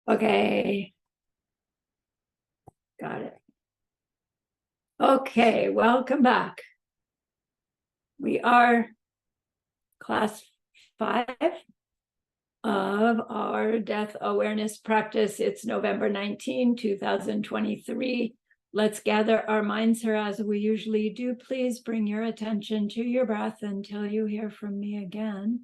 Okay, got it. Okay, welcome back. We are class 5 of our death awareness practice. It's November 19, 2023. Let's gather our minds here as we usually do. Please bring your attention to your breath until you hear from me again.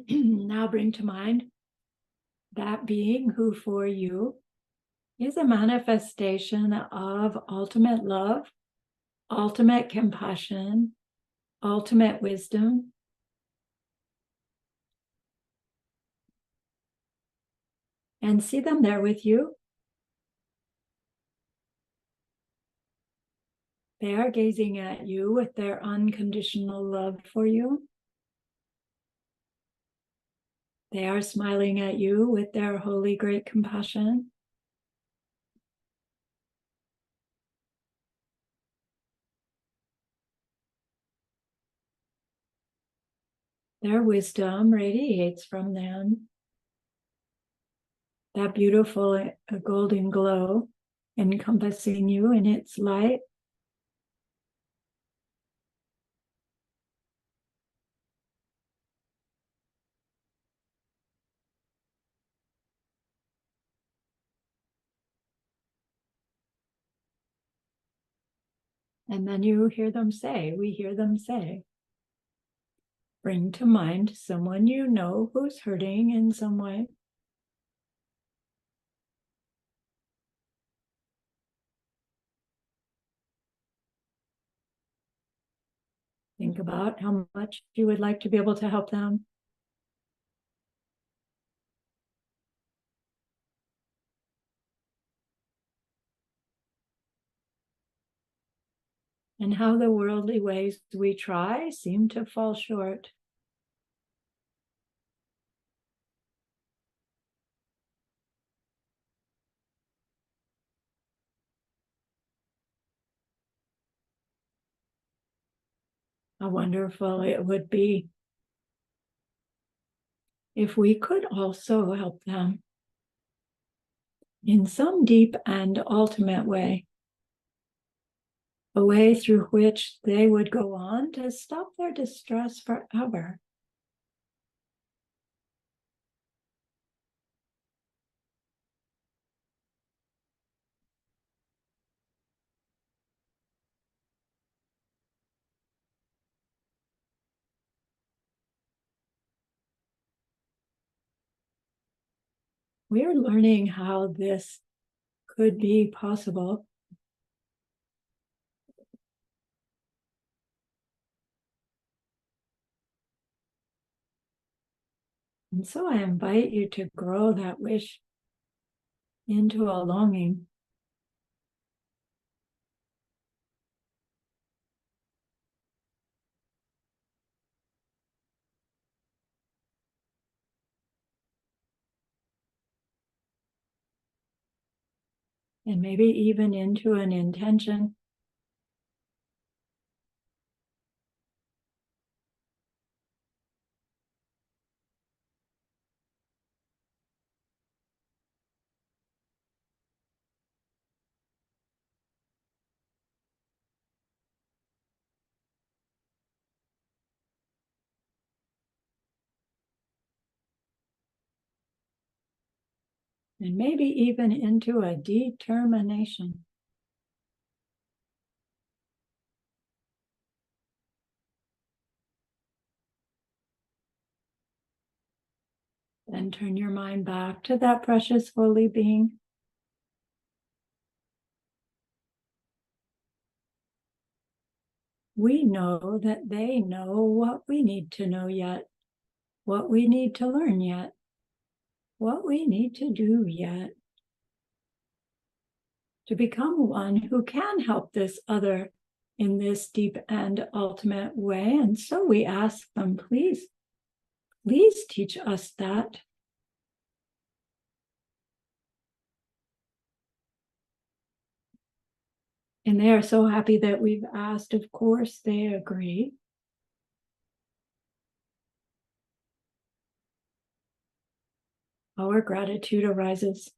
Now bring to mind that being who for you is a manifestation of ultimate love, ultimate compassion, ultimate wisdom. And see them there with you. They are gazing at you with their unconditional love for you. They are smiling at you with their holy great compassion. Their wisdom radiates from them. That beautiful golden glow encompassing you in its light. And then you hear them say, we hear them say, bring to mind someone you know who's hurting in some way. Think about how much you would like to be able to help them. And how the worldly ways we try seem to fall short. How wonderful it would be if we could also help them in some deep and ultimate way, a way through which they would go on to stop their distress forever. We're learning how this could be possible. And so I invite you to grow that wish into a longing. And maybe even into an intention. and maybe even into a determination. Then turn your mind back to that precious holy being. We know that they know what we need to know yet, what we need to learn yet, what we need to do yet, to become one who can help this other in this deep and ultimate way. And so we ask them, please teach us that. And they are so happy that we've asked. Of course, they agree. Our gratitude arises.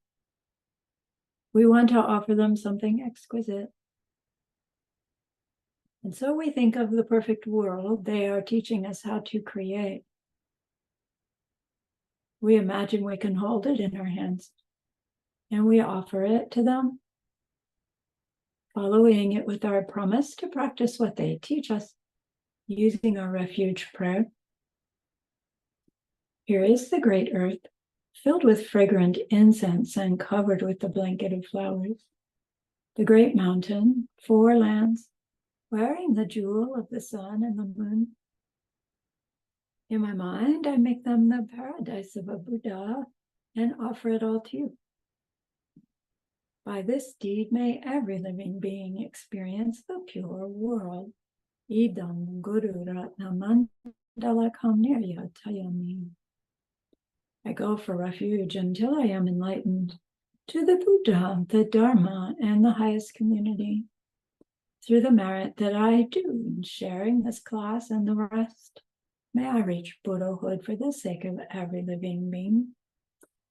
We want to offer them something exquisite. And so we think of the perfect world they are teaching us how to create. We imagine we can hold it in our hands, and we offer it to them, following it with our promise to practice what they teach us, using our refuge prayer. Here is the great earth, filled with fragrant incense and covered with the blanket of flowers. The great mountain, 4 lands, wearing the jewel of the sun and the moon. In my mind, I make them the paradise of a Buddha and offer it all to you. By this deed, may every living being experience the pure world. Idam Guru Ratna Mandalakam Niryatayami. I go for refuge until I am enlightened to the Buddha, the Dharma, and the highest community. Through the merit that I do in sharing this class and the rest, may I reach Buddhahood for the sake of every living being.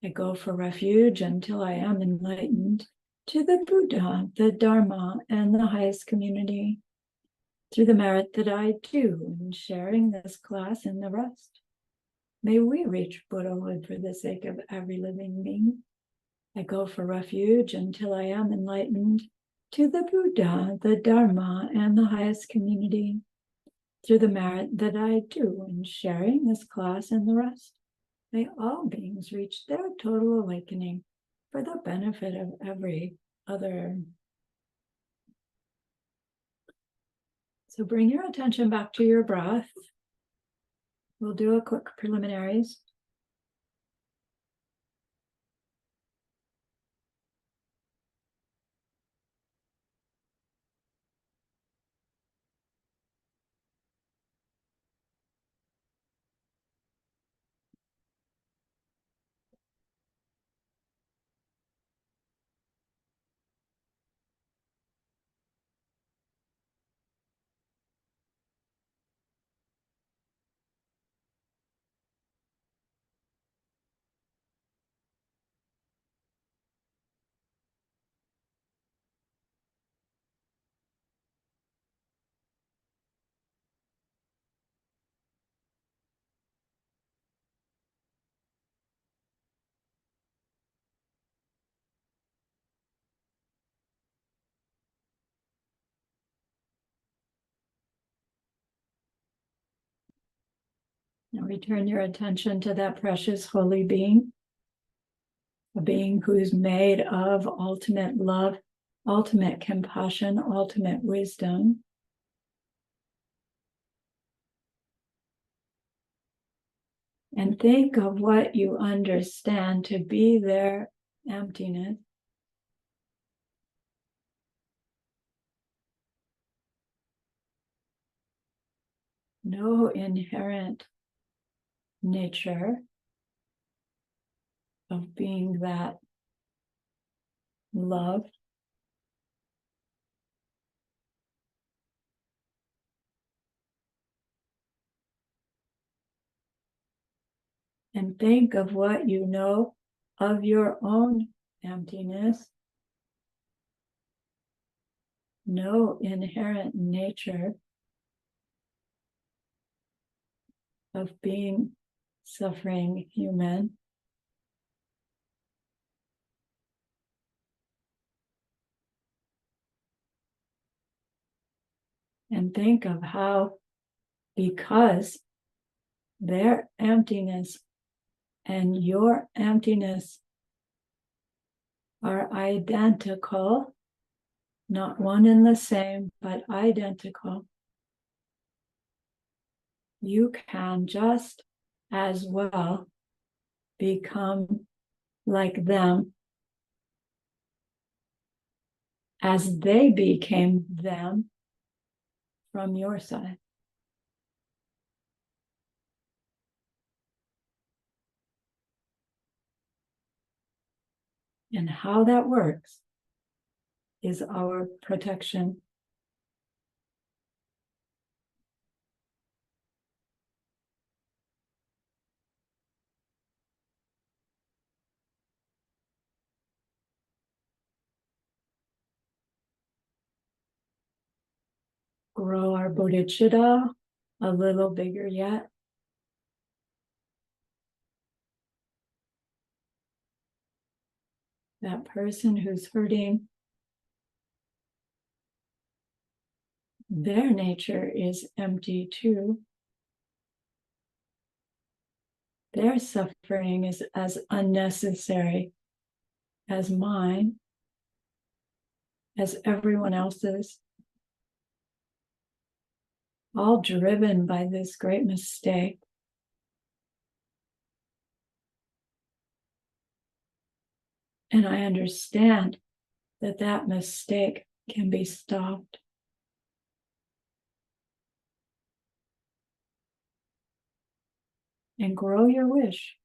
I go for refuge until I am enlightened to the Buddha, the Dharma, and the highest community. Through the merit that I do in sharing this class and the rest, may we reach Buddhahood for the sake of every living being. I go for refuge until I am enlightened to the Buddha, the Dharma, and the highest community. Through the merit that I do in sharing this class and the rest, may all beings reach their total awakening for the benefit of every other. So bring your attention back to your breath. We'll do a quick preliminaries. Now return your attention to that precious holy being, a being who's made of ultimate love, ultimate compassion, ultimate wisdom. And think of what you understand to be their emptiness. No inherent nature of being that love. And think of what you know of your own emptiness. No inherent nature of being suffering human. And think of how, because their emptiness and your emptiness are identical, not one and the same, but identical, you can just as well become like them as they became them from your side. And how that works is our protection. Grow our bodhicitta a little bigger yet. That person who's hurting, their nature is empty too. Their suffering is as unnecessary as mine, as everyone else's, all driven by this great mistake. And I understand that that mistake can be stopped. And grow your wish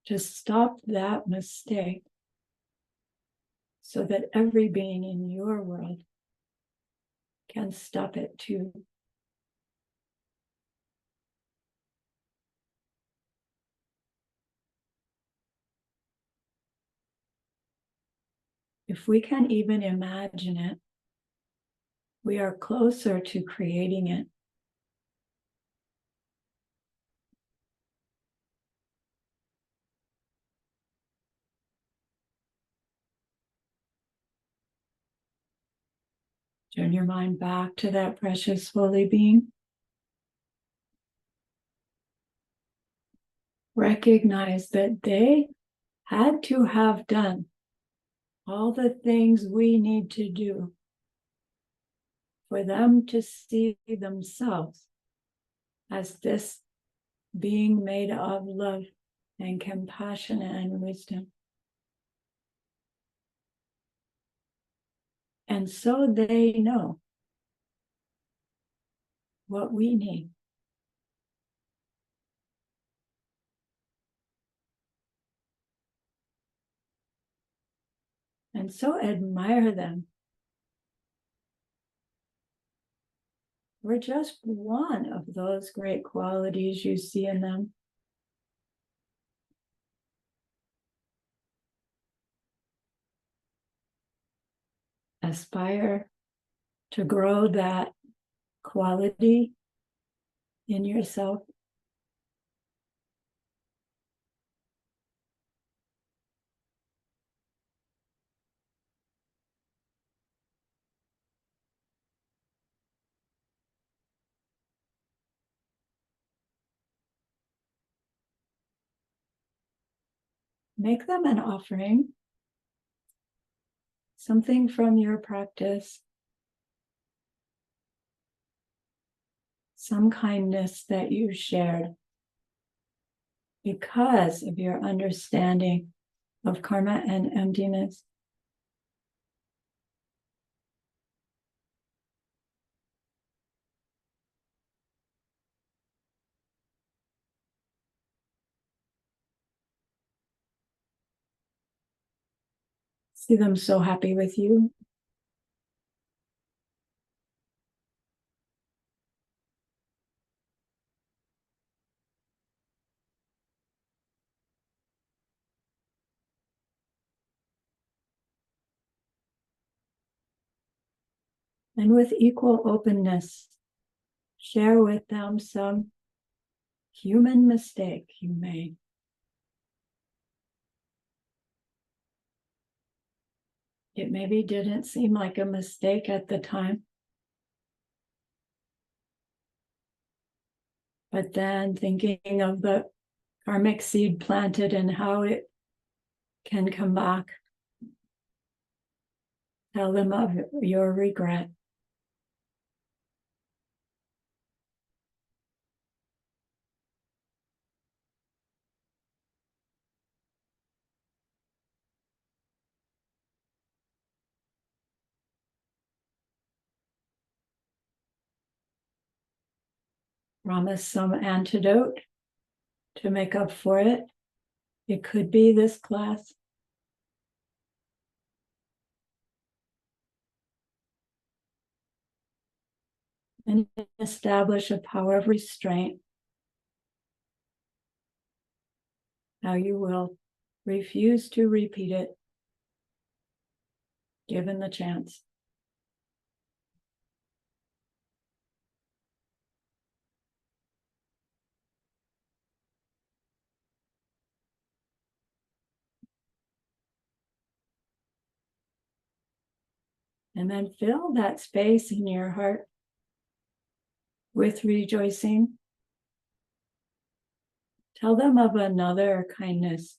to stop that mistake so that every being in your world can stop it too. If we can even imagine it, we are closer to creating it. Turn your mind back to that precious holy being. Recognize that they had to have done all the things we need to do for them to see themselves as this being made of love and compassion and wisdom. And so they know what we need. And so admire them. We're just one of those great qualities you see in them. Aspire to grow that quality in yourself. Make them an offering, something from your practice, some kindness that you shared because of your understanding of karma and emptiness. See them so happy with you. And with equal openness, share with them some human mistake you made. It maybe didn't seem like a mistake at the time. But then thinking of the karmic seed planted and how it can come back. Tell them of your regret. Promise some antidote to make up for it. It could be this class. And establish a power of restraint. How you will refuse to repeat it, given the chance. And then fill that space in your heart with rejoicing. Tell them of another kindness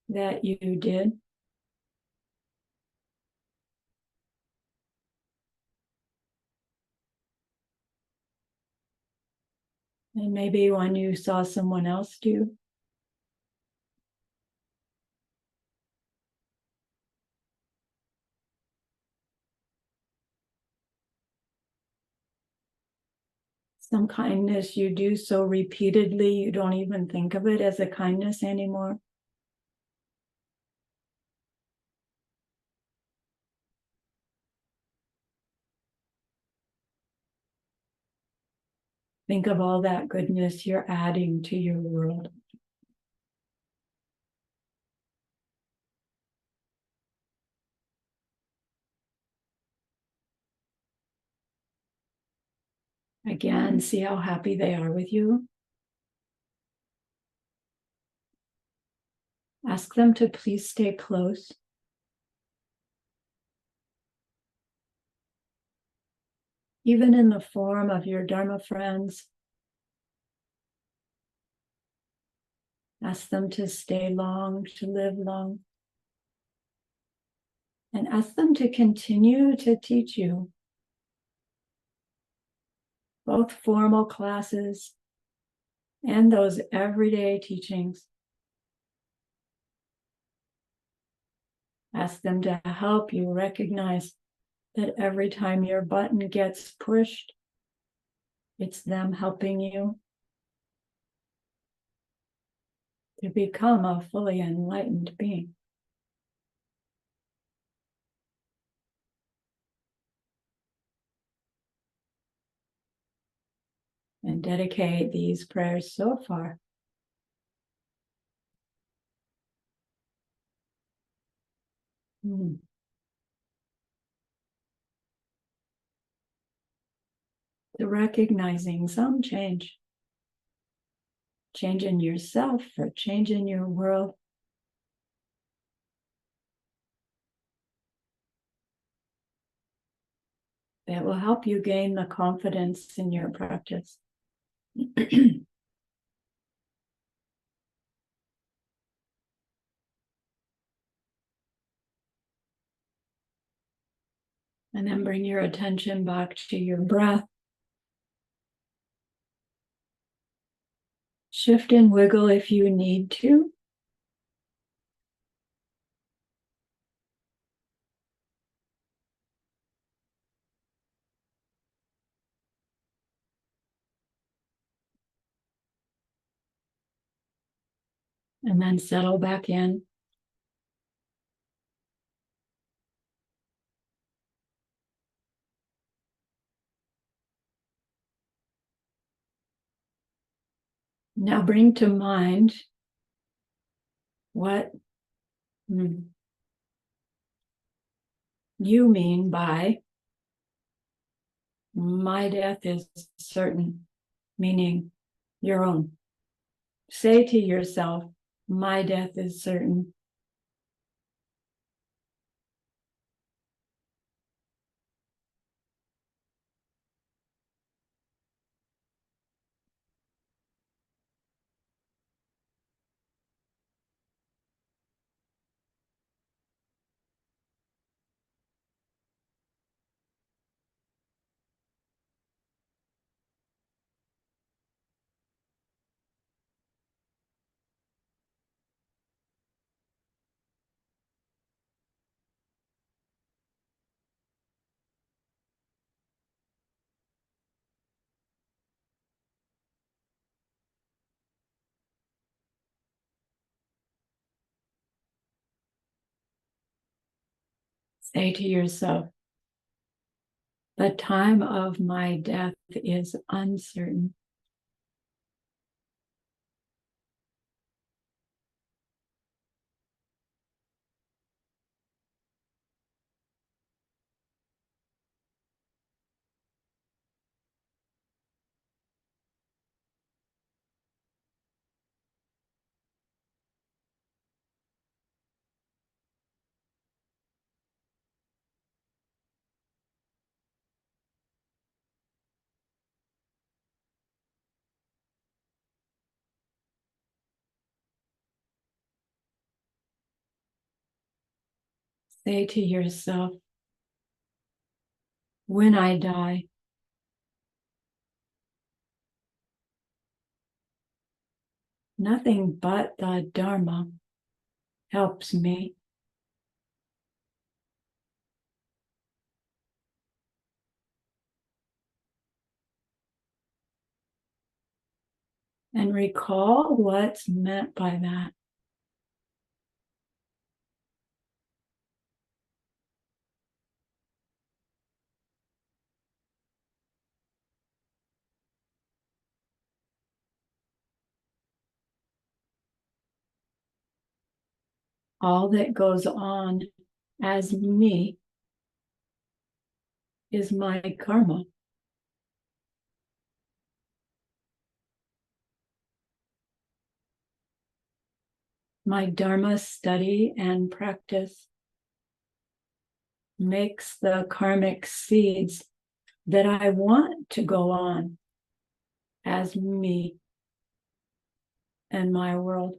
that you did. And maybe one you saw someone else do. Some kindness you do so repeatedly, you don't even think of it as a kindness anymore. Think of all that goodness you're adding to your world. Again, see how happy they are with you. Ask them to please stay close. Even in the form of your Dharma friends. Ask them to stay long, to live long. And ask them to continue to teach you both formal classes and those everyday teachings. Ask them to help you recognize that every time your button gets pushed, it's them helping you to become a fully enlightened being. And dedicate these prayers so far. To recognizing some change. Change in yourself or change in your world. That will help you gain the confidence in your practice. And then bring your attention back to your breath. Shift and wiggle if you need to. And then settle back in. Now bring to mind what you mean by my death is certain, meaning your own. Say to yourself, my death is certain. Say to yourself, the time of my death is uncertain. Say to yourself, when I die, nothing but the Dharma helps me. And recall what's meant by that. All that goes on as me is my karma. My Dharma study and practice makes the karmic seeds that I want to go on as me and my world.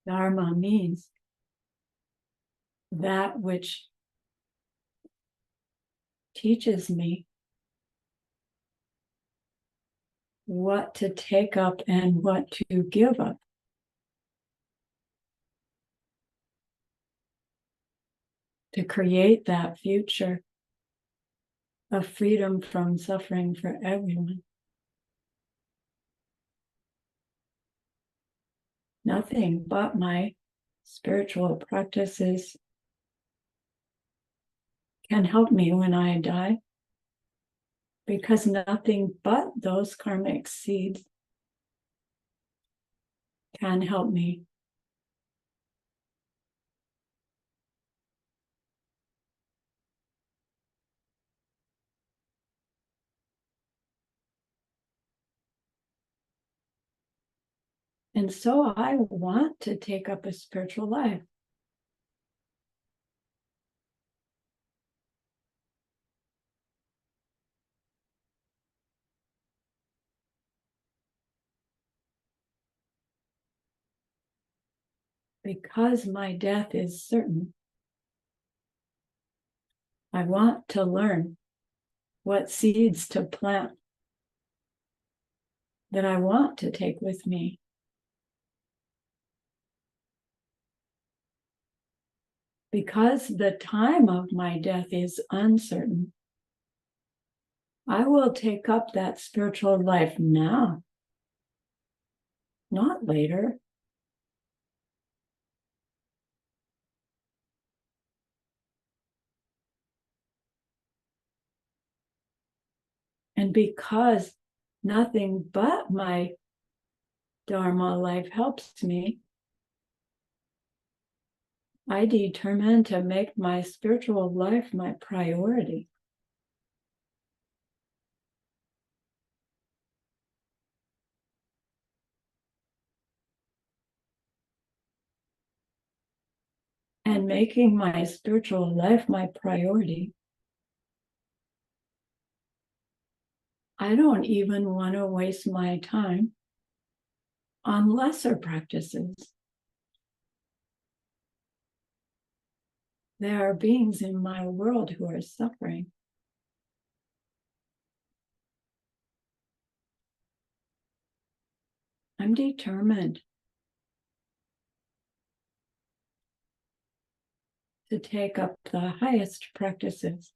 Dharma means that which teaches me what to take up and what to give up. To create that future of freedom from suffering for everyone. Nothing but my spiritual practices can help me when I die, because nothing but those karmic seeds can help me. And so I want to take up a spiritual life. Because my death is certain, I want to learn what seeds to plant that I want to take with me. Because the time of my death is uncertain, I will take up that spiritual life now, not later. And because nothing but my Dharma life helps me, I determine to make my spiritual life my priority. And making my spiritual life my priority, I don't even want to waste my time on lesser practices. There are beings in my world who are suffering. I'm determined to take up the highest practices.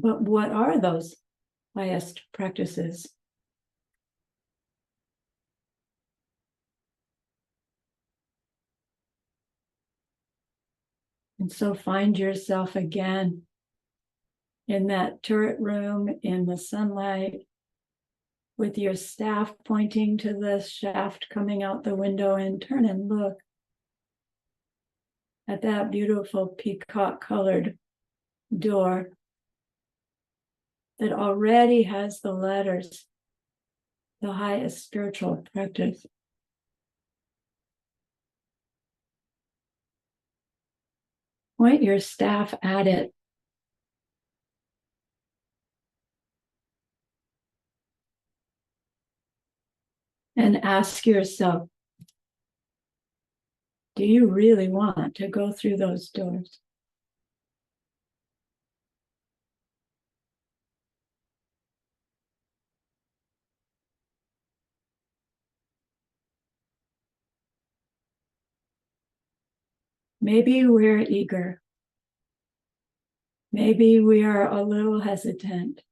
But what are those highest practices? And so find yourself again in that turret room in the sunlight with your staff pointing to the shaft coming out the window, and turn and look at that beautiful peacock colored door that already has the letters, the highest spiritual practice. Point your staff at it. And ask yourself, do you really want to go through those doors? Maybe we're eager. Maybe we are a little hesitant.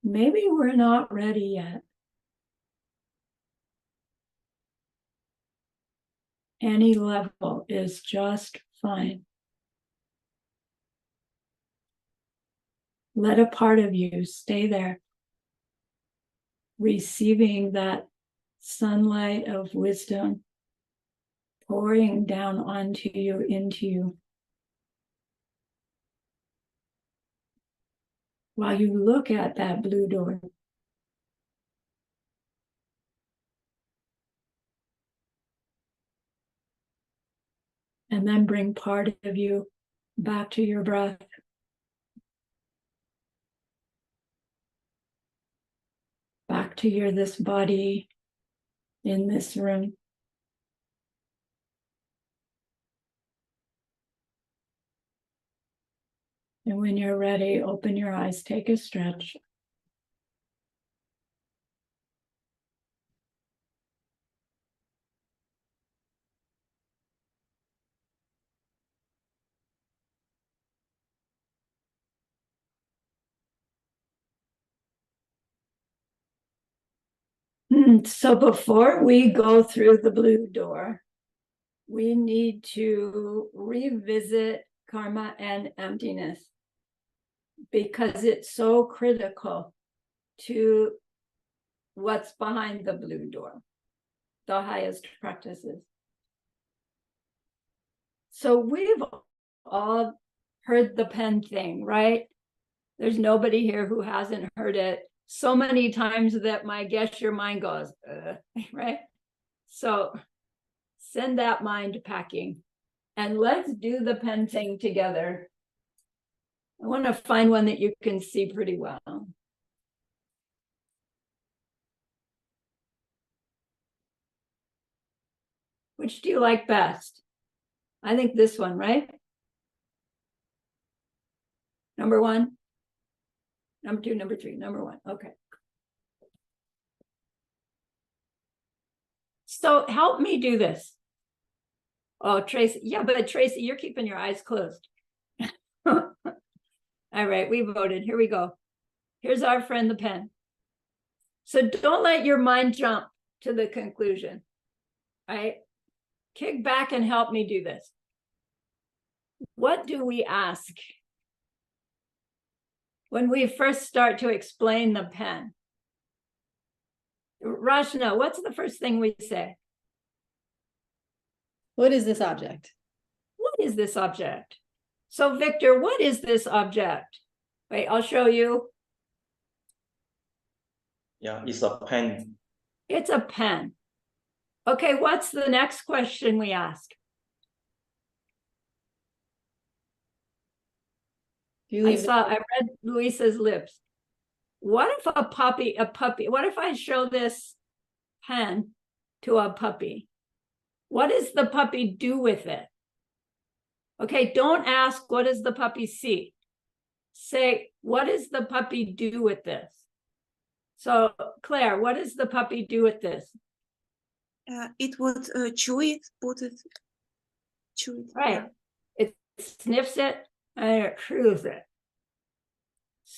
Maybe we're not ready yet. Any level is just fine. Let a part of you stay there, receiving that sunlight of wisdom pouring down onto you, into you. While you look at that blue door. And then bring part of you back to your breath. Back to this body in this room. And when you're ready, open your eyes, take a stretch. So before we go through the blue door, we need to revisit karma and emptiness, because it's so critical to what's behind the blue door, the highest practices. So we've all heard the pen thing, right? There's nobody here who hasn't heard it so many times that my guess your mind goes, right? So send that mind packing and let's do the pen thing together. I want to find one that you can see pretty well. Which do you like best? I think this one, right? Number one, number two, number three, number one. Okay. So help me do this. Oh, Tracy. Yeah, but Tracy, you're keeping your eyes closed. All right, we voted. Here we go. Here's our friend, the pen. So don't let your mind jump to the conclusion. All right. Kick back and help me do this. What do we ask when we first start to explain the pen? Rashna, what's the first thing we say? What is this object? What is this object? So Victor, what is this object? Wait, I'll show you. Yeah, it's a pen. It's a pen. Okay, what's the next question we ask? I read Luisa's lips. What if a puppy, what if I show this pen to a puppy? What does the puppy do with it? Okay, don't ask, what does the puppy see? Say, what does the puppy do with this? So, Claire, what does the puppy do with this? It would chew it, chew it. Right. Yeah. It sniffs it and it chews it.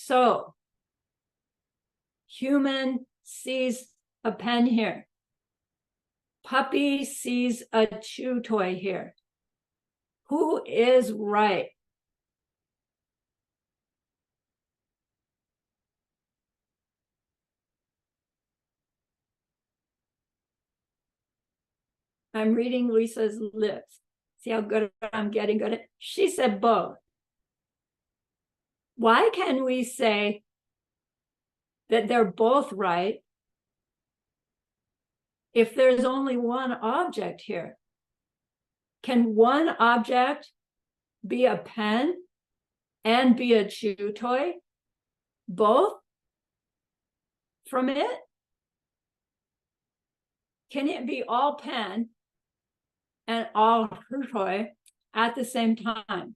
So human sees a pen here. Puppy sees a chew toy here. Who is right? I'm reading Lisa's lips. See how good I'm getting good at it? She said both. Why can we say that they're both right if there's only one object here? Can one object be a pen and be a chew toy? Both from it? Can it be all pen and all chew toy at the same time?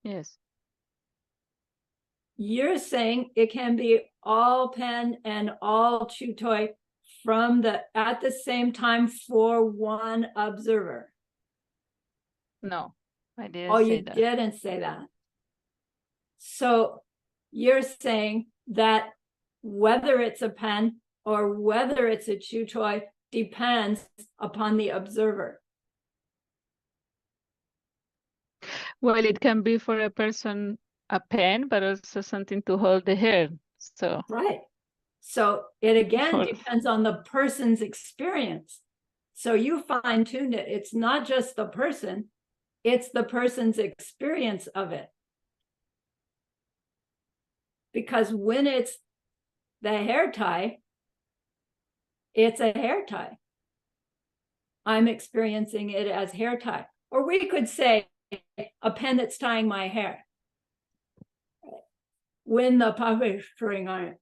Yes. You're saying it can be all pen and all chew toy at the same time for one observer. No, I didn't Oh, say you that. didn't say that. So you're saying that whether it's a pen or whether it's a chew toy depends upon the observer. Well, it can be for a person a pen, but also something to hold the hair. So Right. So it again For- depends on the person's experience. So you fine tuned it. It's not just the person, it's the person's experience of it. Because when it's the hair tie, it's a hair tie. I'm experiencing it as hair tie. Or we could say a pen that's tying my hair. When the puppy's chewing on it,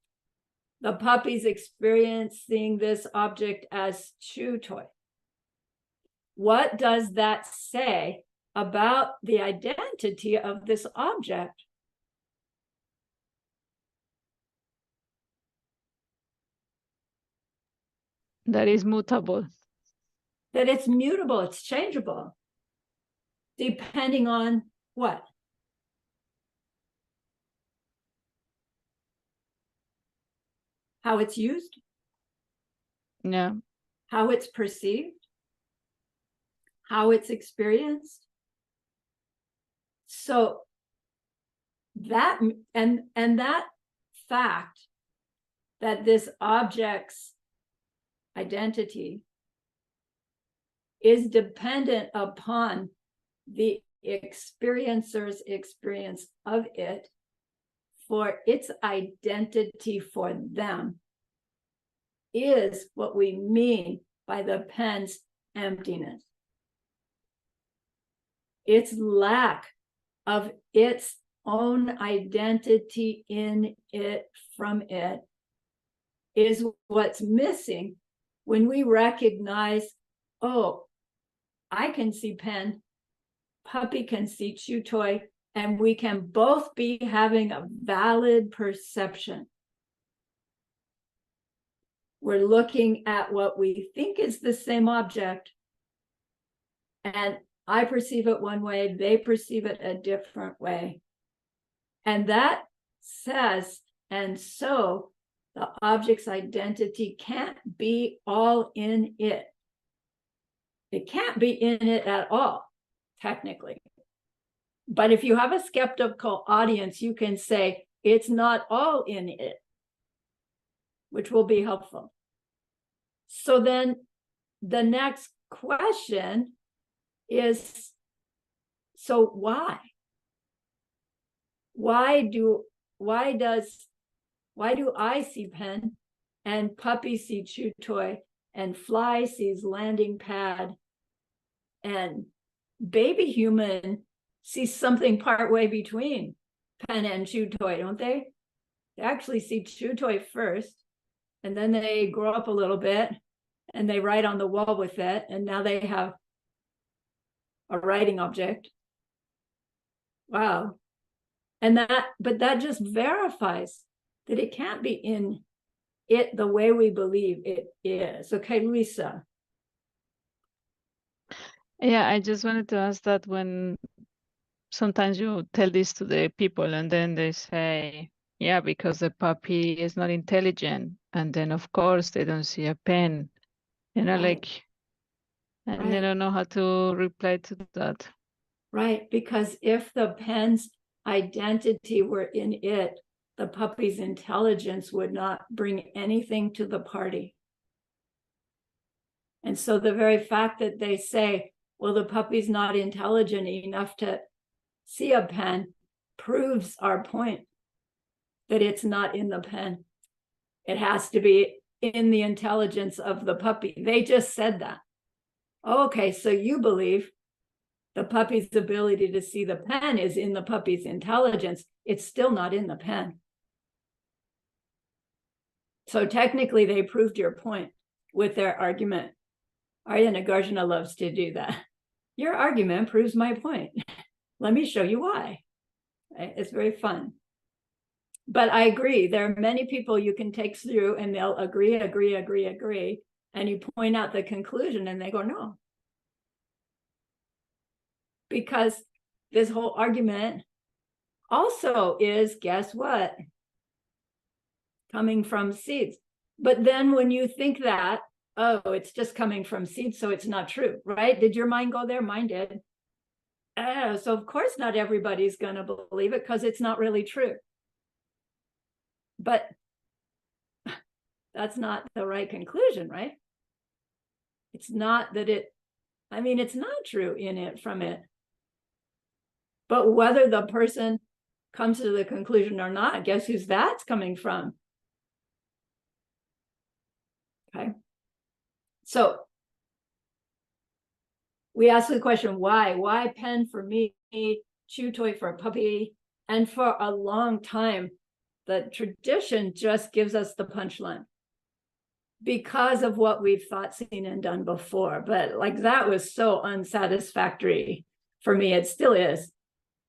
the puppy's experiencing this object as chew toy. What does that say about the identity of this object? that is mutable. That it's mutable, it's changeable, depending on what? How it's used, Yeah. how it's perceived, how it's experienced. So that and that fact that this object's identity is dependent upon the experiencer's experience of it for its identity for them is what we mean by the pen's emptiness. Its lack of its own identity in it from it is what's missing when we recognize, oh, I can see pen, puppy can see chew toy, and we can both be having a valid perception. We're looking at what we think is the same object, and I perceive it one way, they perceive it a different way. And that says, and so the object's identity can't be all in it. It can't be in it at all, technically. But if you have a skeptical audience, you can say it's not all in it, which will be helpful. So then the next question is, so why? Why do I see pen and puppy see chew toy and fly sees landing pad and baby human sees something partway between pen and chew toy, don't they? They actually see chew toy first, and then they grow up a little bit and they write on the wall with it, and now they have a writing object. Wow. But that just verifies that it can't be in it the way we believe it is. Okay, Lisa. Yeah, I just wanted to ask that when sometimes you tell this to the people and then they say, yeah, because the puppy is not intelligent. And then of course they don't see a pen, Right. like, and they Right. don't know how to reply to that. Right, because if the pen's identity were in it, the puppy's intelligence would not bring anything to the party. And so the very fact that they say, well, the puppy's not intelligent enough to see a pen proves our point that it's not in the pen. It has to be in the intelligence of the puppy. They just said that. Okay, so you believe the puppy's ability to see the pen is in the puppy's intelligence. It's still not in the pen. So technically they proved your point with their argument. Arya Nagarjuna loves to do that. Your argument proves my point. Let me show you why. It's very fun. But I agree, there are many people you can take through and they'll agree. And you point out the conclusion and they go, no. Because this whole argument also is, guess what? Coming from seeds. But then when you think that, oh, it's just coming from seeds, so it's not true, right? Did your mind go there? Mine did. So of course not everybody's going to believe it because it's not really true. But that's not the right conclusion, right? It's not that it's not true in it from it. But whether the person comes to the conclusion or not, guess whose that's coming from? Okay. So we ask the question, why? Why pen for me, chew toy for a puppy? And for a long time, the tradition just gives us the punchline because of what we've thought, seen, and done before. But like that was so unsatisfactory for me. It still is.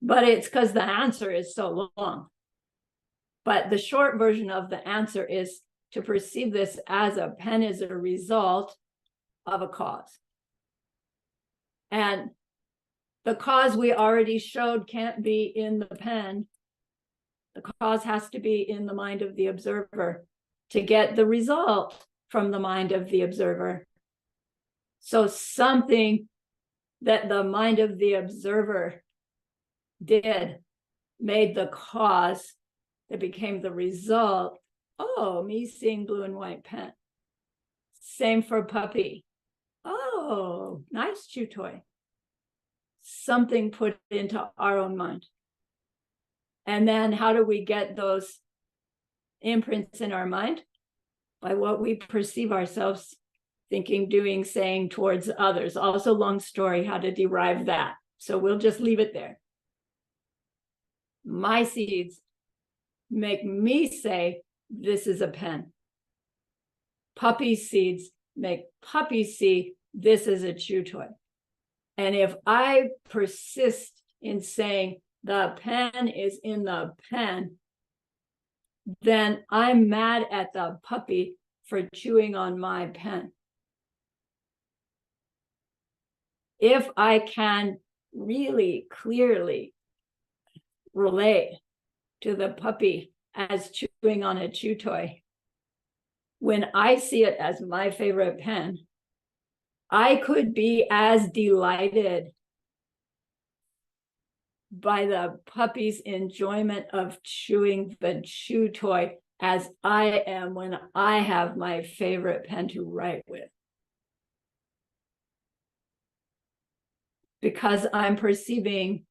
But it's because the answer is so long. But the short version of the answer is to perceive this as a pen is a result of a cause. And the cause we already showed can't be in the pen. The cause has to be in the mind of the observer to get the result from the mind of the observer. So something that the mind of the observer did made the cause that became the result. Oh, me seeing blue and white pen. Same for puppy. Oh, nice chew toy. Something put into our own mind. And then how do we get those imprints in our mind? By what we perceive ourselves thinking, doing, saying towards others. Also, long story how to derive that. So we'll just leave it there. My seeds make me say, this is a pen. Puppy seeds make puppy see, this is a chew toy. And if I persist in saying the pen is in the pen, then I'm mad at the puppy for chewing on my pen. If I can really clearly relate to the puppy as chewing on a chew toy, when I see it as my favorite pen, I could be as delighted by the puppy's enjoyment of chewing the chew toy as I am when I have my favorite pen to write with. Because I'm perceiving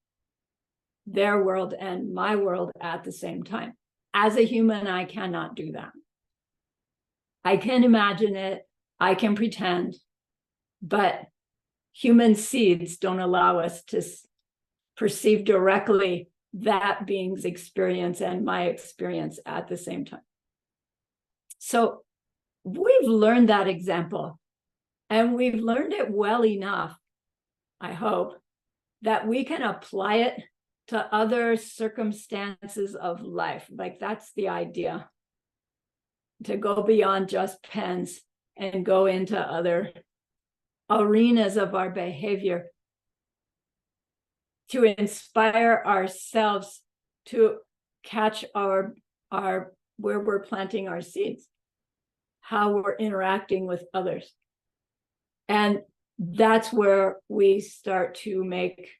their world and my world at the same time. As a human, I cannot do that. I can imagine it, I can pretend, but human seeds don't allow us to perceive directly that being's experience and my experience at the same time. So we've learned that example, and we've learned it well enough, I hope, that we can apply it to other circumstances of life. Like that's the idea, to go beyond just pens and go into other arenas of our behavior to inspire ourselves to catch our where we're planting our seeds, how we're interacting with others. And that's where we start to make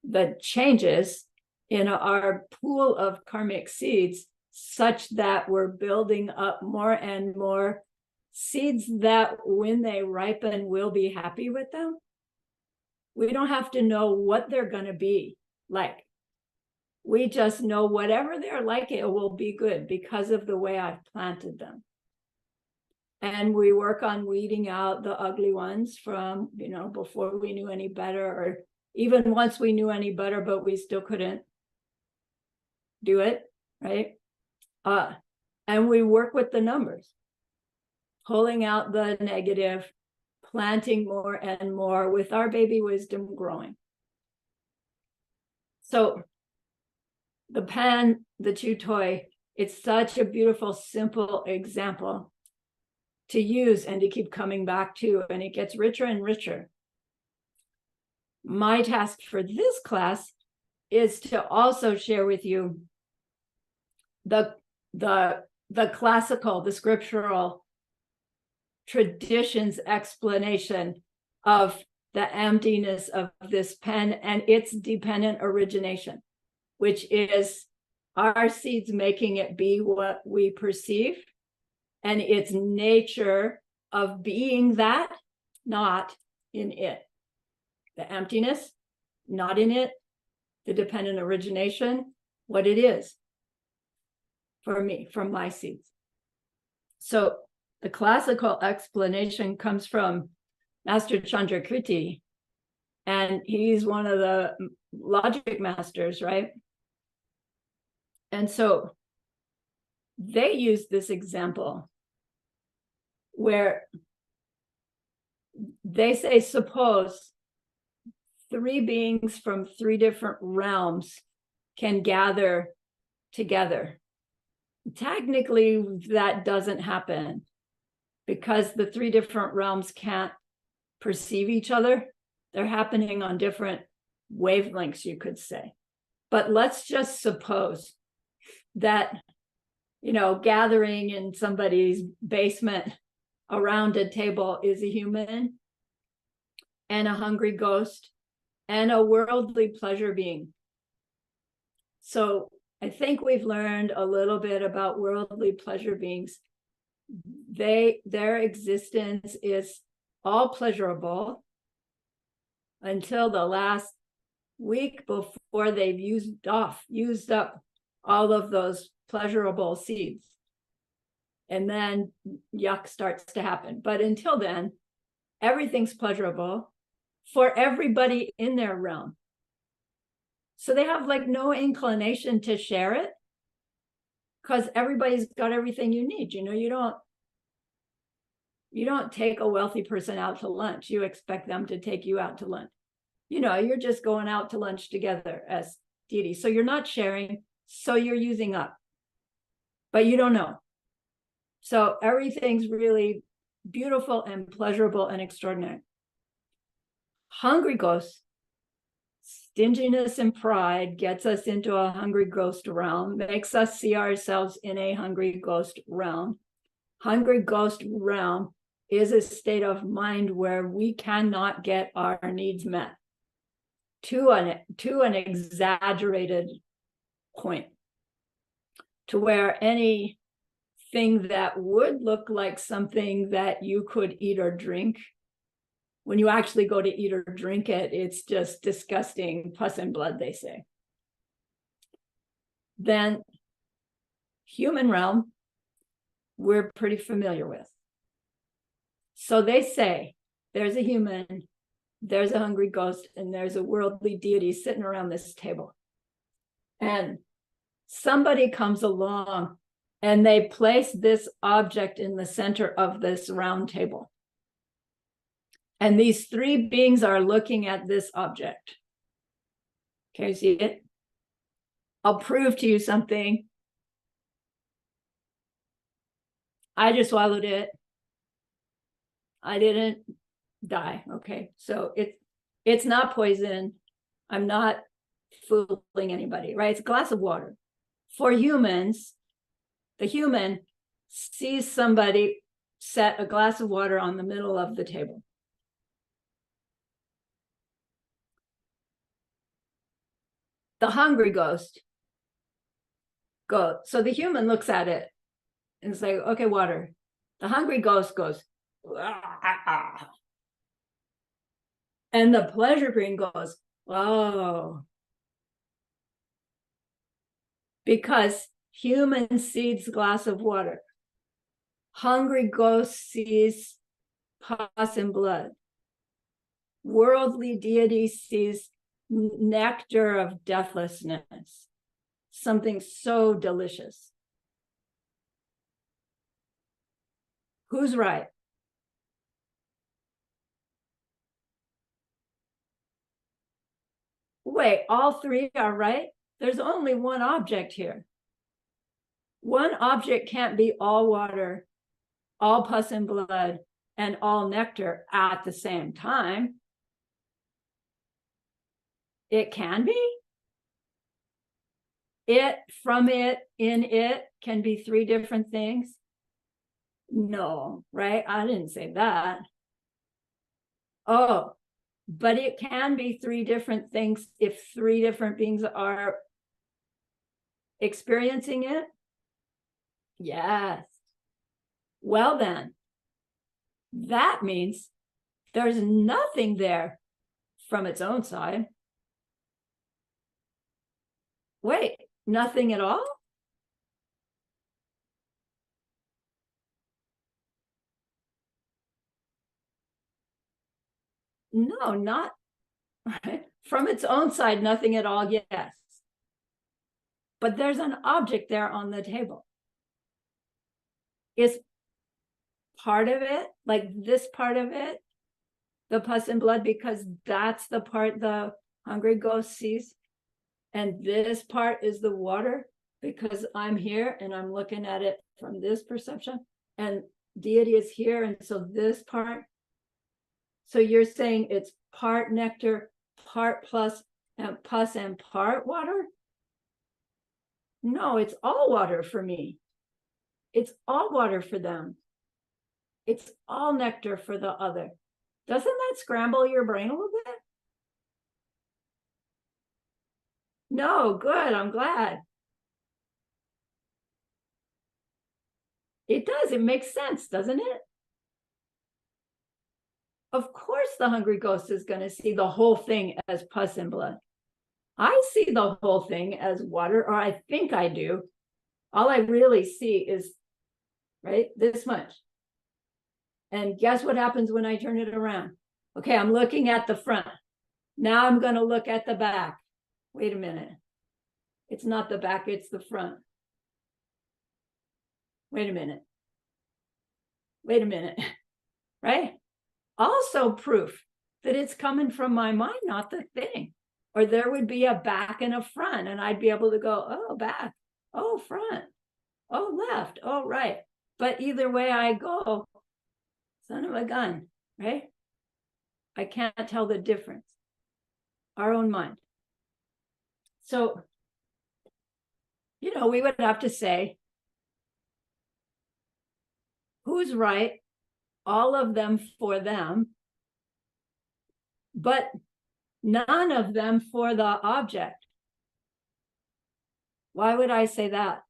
the changes in our pool of karmic seeds, such that we're building up more and more seeds that when they ripen, we'll be happy with them. We don't have to know what they're going to be like. We just know whatever they're like, it will be good because of the way I've planted them. And we work on weeding out the ugly ones from, before we knew any better, or even once we knew any better, but we still couldn't do it, right? And we work with the numbers, pulling out the negative, planting more and more with our baby wisdom growing. So the pen, the chew toy, it's such a beautiful, simple example to use and to keep coming back to, and it gets richer and richer. My task for this class is to also share with you the classical, the scriptural traditions explanation of the emptiness of this pen and its dependent origination, which is our seeds making it be what we perceive, and its nature of being that, not in it. The emptiness, not in it. The dependent origination, what it is for me, from my seeds. So the classical explanation comes from Master Chandrakriti, and he's one of the logic masters, right? And so they use this example where they say, suppose 3 beings from 3 different realms can gather together. Technically, that doesn't happen because the 3 different realms can't perceive each other. They're happening on different wavelengths, you could say. But let's just suppose that, gathering in somebody's basement around a table is a human and a hungry ghost and a worldly pleasure being. So I think we've learned a little bit about worldly pleasure beings. Their existence is all pleasurable until the last week before they've used up all of those pleasurable seeds. And then yuck starts to happen. But until then, everything's pleasurable for everybody in their realm. So they have no inclination to share it because everybody's got everything you need. You don't take a wealthy person out to lunch. You expect them to take you out to lunch. You're just going out to lunch together as deities. So you're not sharing, so you're using up. But you don't know. So everything's really beautiful and pleasurable and extraordinary. Hungry ghosts, stinginess and pride gets us into a hungry ghost realm, makes us see ourselves in a hungry ghost realm. Hungry ghost realm is a state of mind where we cannot get our needs met to an exaggerated point, to where anything that would look like something that you could eat or drink, when you actually go to eat or drink it, it's just disgusting pus and blood, they say. Then human realm, we're pretty familiar with. So they say there's a human, there's a hungry ghost, and there's a worldly deity sitting around this table. And somebody comes along and they place this object in the center of this round table. And these 3 beings are looking at this object. Can you see it? I'll prove to you something. I just swallowed it. I didn't die. Okay, so it's not poison. I'm not fooling anybody, right? It's a glass of water. For humans, the human sees somebody set a glass of water on the middle of the table. The hungry ghost goes, so the human looks at it and it's like, okay, water. The hungry ghost goes, ah. And the pleasure green goes, oh. Because human sees glass of water. Hungry ghost sees pus and blood. Worldly deity sees nectar of deathlessness, something so delicious. Who's right? Wait, all three are right? There's only one object here. One object can't be all water, all pus and blood, and all nectar at the same time. It can be. It, from it, in it can be three different things. No, right? I didn't say that. Oh, but it can be three different things if three different beings are experiencing it. Yes. Well then, that means there's nothing there from its own side. Wait, nothing at all? No, not right. From its own side, nothing at all, yes. But there's an object there on the table. Is part of it, like this part of it, the pus and blood, because that's the part the hungry ghost sees. And this part is the water, because I'm here and I'm looking at it from this perception. And deity is here, and so this part. So you're saying it's part nectar, part plus and pus and part water? No, it's all water for me. It's all water for them. It's all nectar for the other. Doesn't that scramble your brain a little bit? No, good, I'm glad. It does, it makes sense, doesn't it? Of course the hungry ghost is going to see the whole thing as pus and blood. I see the whole thing as water, or I think I do. All I really see is, right, this much. And guess what happens when I turn it around? Okay, I'm looking at the front. Now I'm going to look at the back. Wait a minute. It's not the back, it's the front. Wait a minute. Wait a minute. Right? Also proof that it's coming from my mind, not the thing. Or there would be a back and a front, and I'd be able to go, oh, back, oh, front, oh, left, oh, right. But either way I go, son of a gun, right? I can't tell the difference. Our own mind. So, you know, we would have to say, who's right? All of them for them, but none of them for the object. Why would I say that?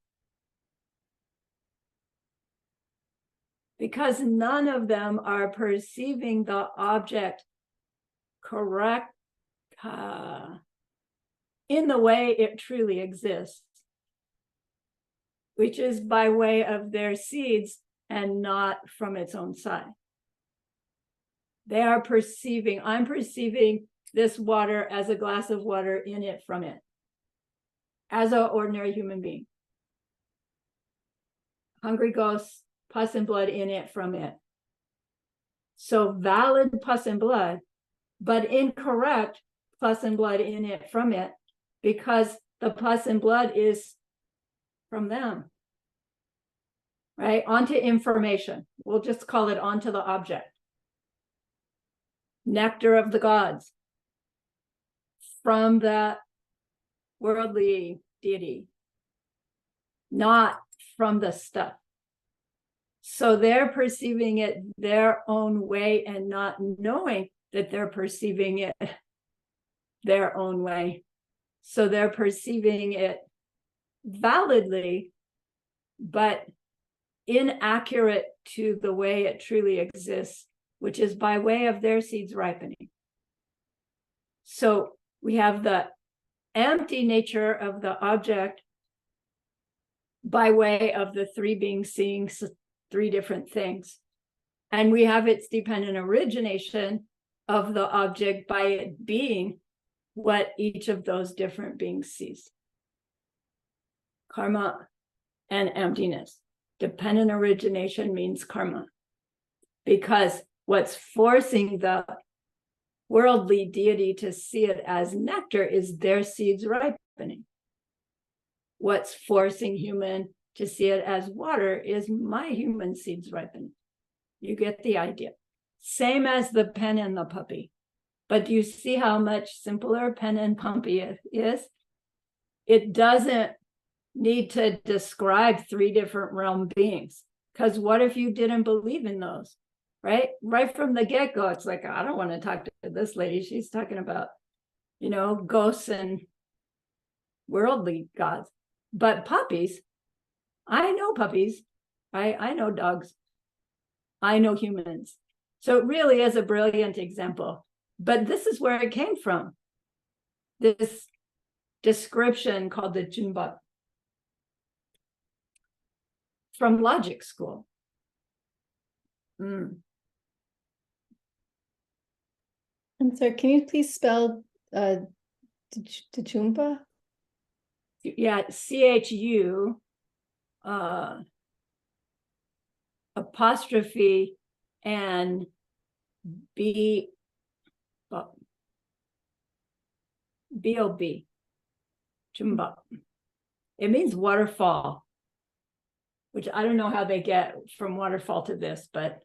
Because none of them are perceiving the object correct in the way it truly exists, which is by way of their seeds and not from its own side. They are perceiving, I'm perceiving this water as a glass of water, in it, from it, as an ordinary human being. Hungry ghosts, pus and blood, in it, from it. So valid pus and blood, but incorrect pus and blood, in it, from it, because the pus and blood is from them. Right? Onto information. We'll just call it onto the object. Nectar of the gods. From that worldly deity, not from the stuff. So they're perceiving it their own way and not knowing that they're perceiving it their own way. So they're perceiving it validly, but inaccurate to the way it truly exists, which is by way of their seeds ripening. So we have the empty nature of the object by way of the three beings seeing three different things. And we have its dependent origination of the object by it being what each of those different beings sees. Karma and emptiness. Dependent origination means karma. Because what's forcing the worldly deity to see it as nectar is their seeds ripening. What's forcing human to see it as water is my human seeds ripening. You get the idea. Same as the pen and the puppy. But do you see how much simpler pen and puppy is? It doesn't need to describe three different realm beings. Because what if you didn't believe in those? Right? Right from the get-go, it's like, I don't want to talk to this lady. She's talking about, ghosts and worldly gods. But puppies, I know puppies. I know dogs. I know humans. So it really is a brilliant example. But this is where it came from. This description called the Junba from logic school. I'm sorry, can you please spell Tachumpa? Yeah, CHU apostrophe and B-O-B, Chumba. It means waterfall, which I don't know how they get from waterfall to this, but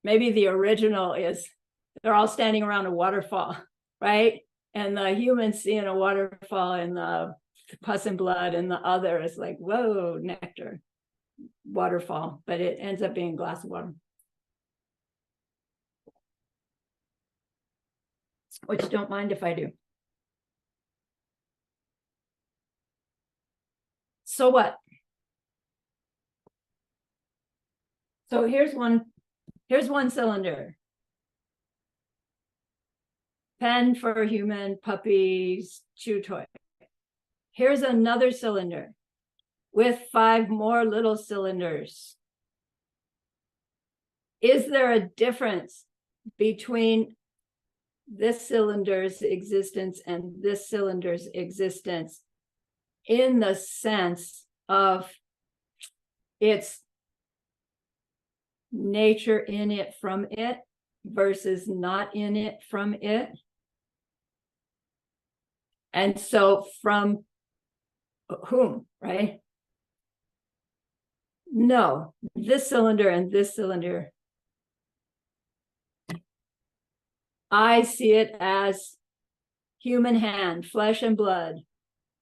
maybe the original is they're all standing around a waterfall, right? And the humans seeing a waterfall and the pus and blood, and the other is like, whoa, nectar, waterfall, but it ends up being a glass of water. Which don't mind if I do. So what? So here's one cylinder. Pen for human, puppies, chew toy. Here's another cylinder with 5 more little cylinders. Is there a difference between this cylinder's existence and this cylinder's existence in the sense of its nature in it from it versus not in it from it? And so from whom, right? No, this cylinder and this cylinder, I see it as human hand, flesh and blood,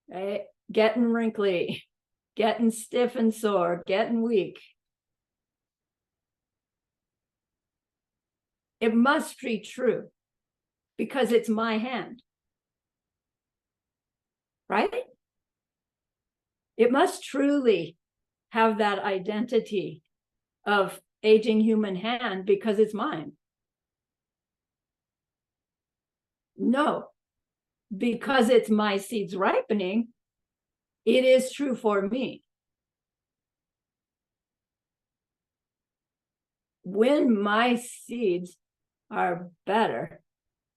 right? Getting wrinkly, getting stiff and sore, getting weak. It must be true because it's my hand, right? It must truly have that identity of aging human hand because it's mine. No, because it's my seeds ripening, it is true for me. When my seeds are better,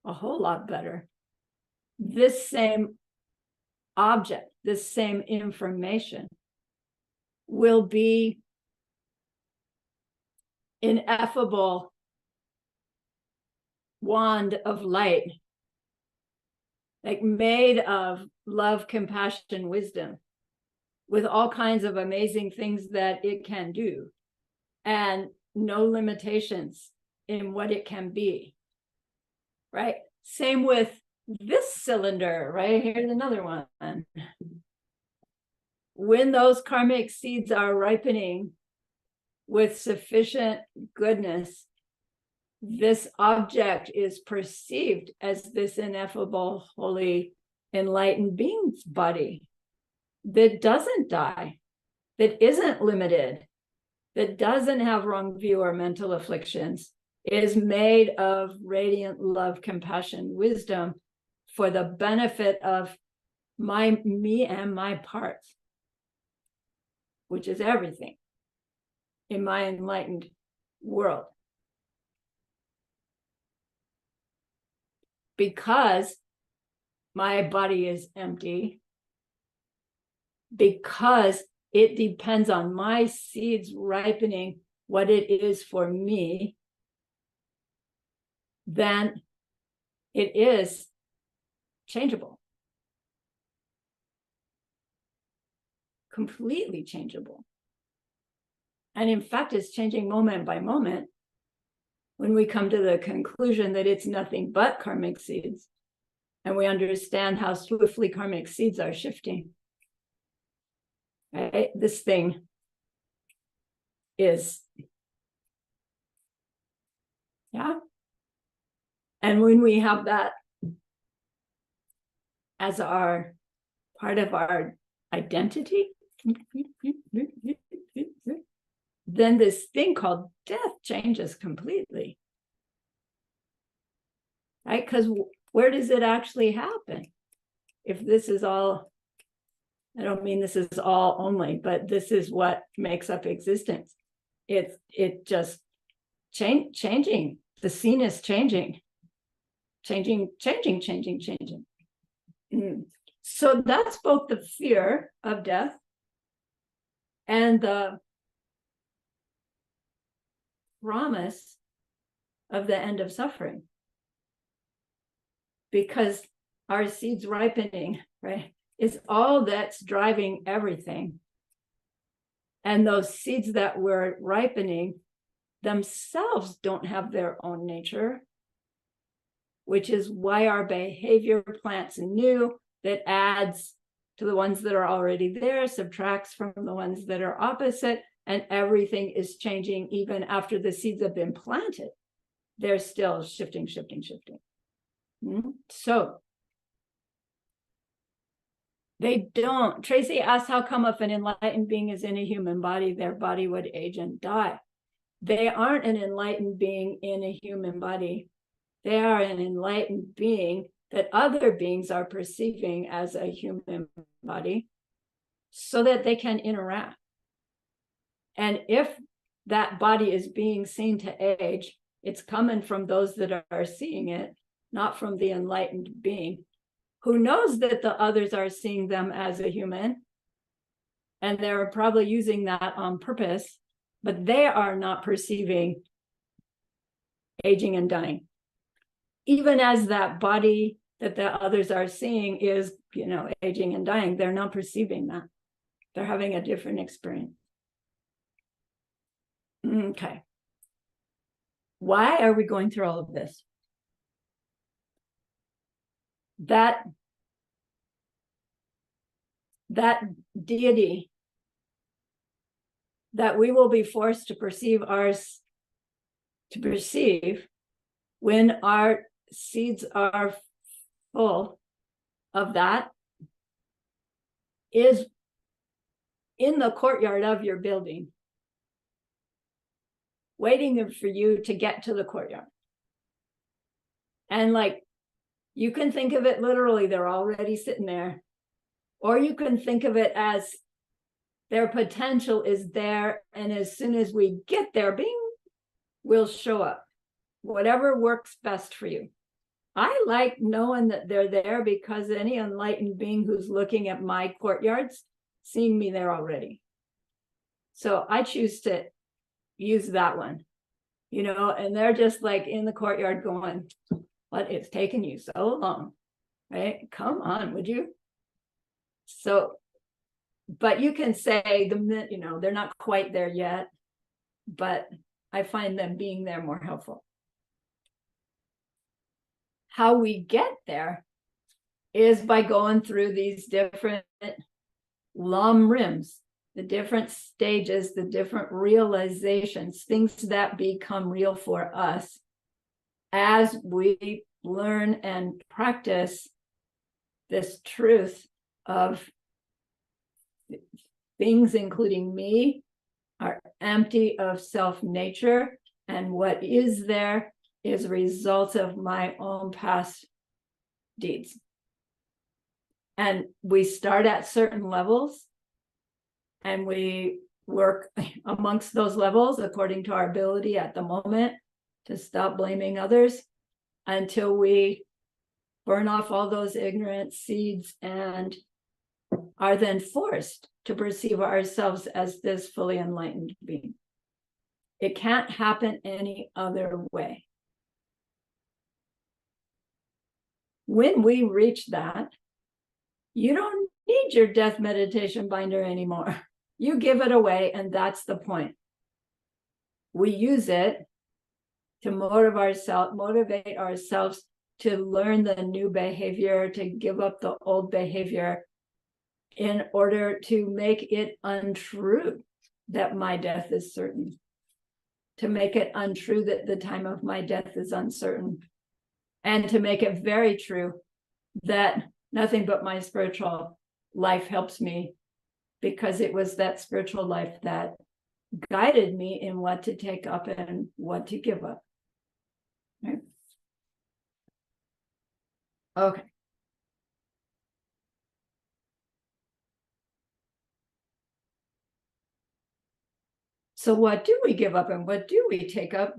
a whole lot better, this same object, this same information will be ineffable wand of light, like made of love, compassion, wisdom, with all kinds of amazing things that it can do, and no limitations in what it can be, right? Same with this cylinder right here's another one. When those karmic seeds are ripening with sufficient goodness, this object is perceived as this ineffable, holy, enlightened being's body that doesn't die, that isn't limited, that doesn't have wrong view or mental afflictions, is made of radiant love, compassion, wisdom for the benefit of me and my parts, which is everything in my enlightened world. Because my body is empty, because it depends on my seeds ripening what it is for me, then it is changeable. Completely changeable. And in fact, it's changing moment by moment when we come to the conclusion that it's nothing but karmic seeds. And we understand how swiftly karmic seeds are shifting. Right? This thing is, yeah. And when we have that as our part of our identity, then this thing called death changes completely. Right? Because where does it actually happen? If this is all, I don't mean this is all only, but this is what makes up existence. It just changing. The scene is changing. Changing. So that's both the fear of death and the promise of the end of suffering. Because our seeds ripening, right, is all that's driving everything. And those seeds that we're ripening themselves don't have their own nature, which is why our behavior plants new, that adds to the ones that are already there, subtracts from the ones that are opposite, and everything is changing even after the seeds have been planted. They're still shifting. So they don't. Tracy asked, how come if an enlightened being is in a human body, their body would age and die? They aren't an enlightened being in a human body. They are an enlightened being that other beings are perceiving as a human body so that they can interact. And if that body is being seen to age, it's coming from those that are seeing it, not from the enlightened being who knows that the others are seeing them as a human. And they're probably using that on purpose, but they are not perceiving aging and dying. Even as that body that the others are seeing is, aging and dying, they're not perceiving that. They're having a different experience. Okay. Why are we going through all of this? That deity that we will be forced to perceive when our seeds are full of that is in the courtyard of your building, waiting for you to get to the courtyard. And you can think of it literally, they're already sitting there. Or you can think of it as their potential is there, and as soon as we get there, bing, we'll show up. Whatever works best for you. I like knowing that they're there because any enlightened being who's looking at my courtyards, seeing me there already. So I choose to use that one, and they're just in the courtyard going, what is taking you so long, right? Come on, would you? So, but you can say they're not quite there yet, but I find them being there more helpful. How we get there is by going through these different lam rims, the different stages, the different realizations, things that become real for us as we learn and practice this truth of things, including me, are empty of self-nature, and what is there is a result of my own past deeds. And we start at certain levels, and we work amongst those levels according to our ability at the moment to stop blaming others until we burn off all those ignorant seeds and are then forced to perceive ourselves as this fully enlightened being. It can't happen any other way. When we reach that, you don't need your death meditation binder anymore. You give it away, and that's the point. We use it to motivate ourselves to learn the new behavior, to give up the old behavior, in order to make it untrue that my death is certain, to make it untrue that the time of my death is uncertain, and to make it very true that nothing but my spiritual life helps me, because it was that spiritual life that guided me in what to take up and what to give up. Right? Okay. So what do we give up and what do we take up?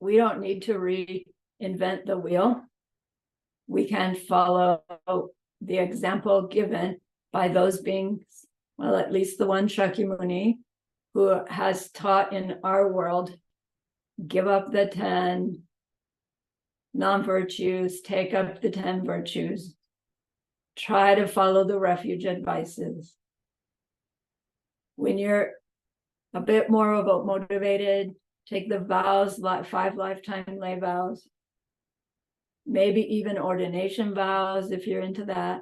We don't need to reinvent the wheel. We can follow the example given by those beings, well, at least the one Shakyamuni, who has taught in our world, give up the 10 non-virtues, take up the 10 virtues, try to follow the refuge advices. When you're a bit more motivated, take the vows, 5 lifetime lay vows, maybe even ordination vows if you're into that.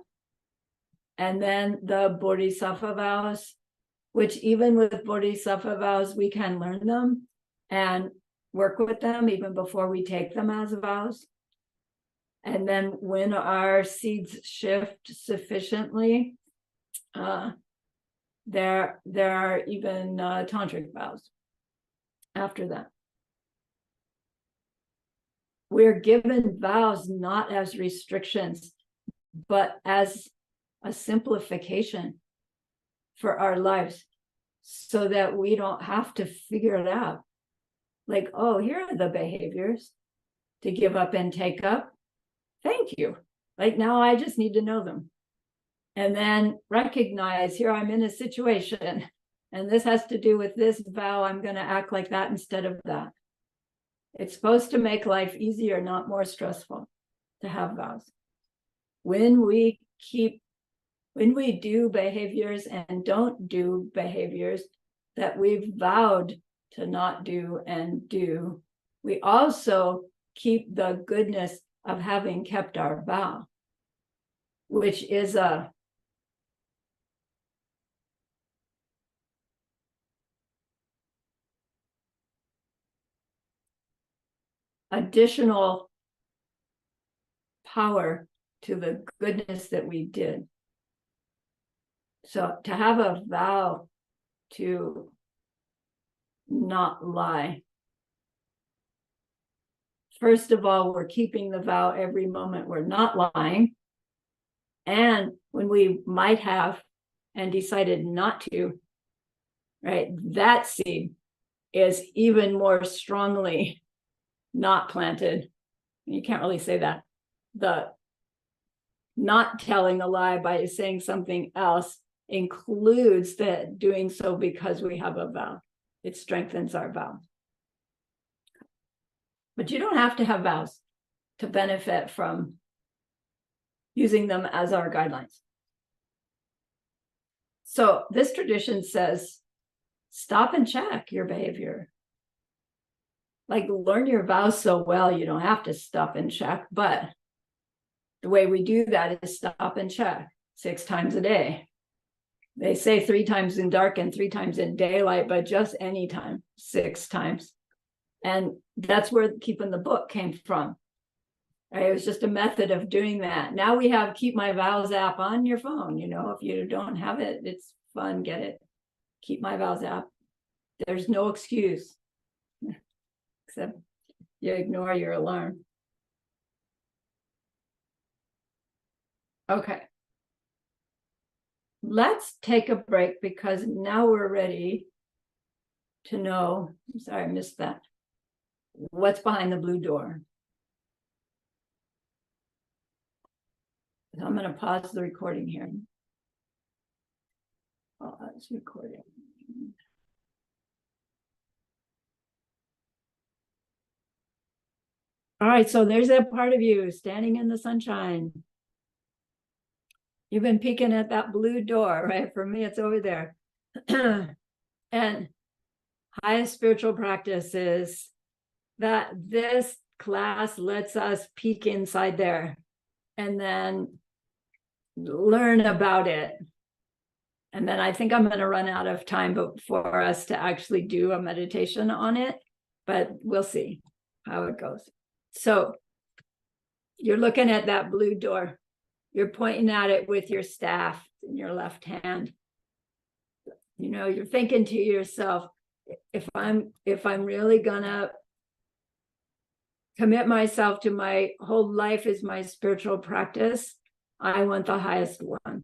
And then the Bodhisattva vows, which even with Bodhisattva vows, we can learn them and work with them even before we take them as vows. And then when our seeds shift sufficiently, there are even tantric vows after that. We're given vows not as restrictions, but as a simplification for our lives, so that we don't have to figure it out. Like, oh, here are the behaviors to give up and take up. Thank you. Like, now I just need to know them. And then recognize, here I'm in a situation, and this has to do with this vow. I'm going to act like that instead of that. It's supposed to make life easier, not more stressful, to have vows. When we do behaviors and don't do behaviors that we've vowed to not do and do, we also keep the goodness of having kept our vow, which is a additional power to the goodness that we did. So to have a vow to not lie, first of all, we're keeping the vow every moment we're not lying. And when we might have and decided not to, right, that seed is even more strongly not planted. You can't really say that. The not telling a lie by saying something else includes that doing so because we have a vow. It strengthens our vow. But you don't have to have vows to benefit from using them as our guidelines. So this tradition says, stop and check your behavior. Like, learn your vows so well, you don't have to stop and check, but the way we do that is stop and check 6 times a day. They say 3 times in dark and 3 times in daylight, but just any time, 6 times. And that's where keeping the book came from. Right? It was just a method of doing that. Now we have Keep My Vows app on your phone. You know, if you don't have it, it's fun, get it. Keep My Vows app. There's no excuse, except you ignore your alarm. Okay. Let's take a break because now we're ready to know, I'm sorry, I missed that. What's behind the blue door? I'm going to pause the recording here. Pause recording. All right, so there's that part of you standing in the sunshine. You've been peeking at that blue door, right? For me, it's over there. And highest spiritual practice is that this class lets us peek inside there and then learn about it. And then I think I'm going to run out of time for us to actually do a meditation on it, but we'll see how it goes. So you're looking at that blue door. You're pointing at it with your staff in your left hand. You know, you're thinking to yourself, if I'm really gonna commit myself to my whole life as my spiritual practice, I want the highest one.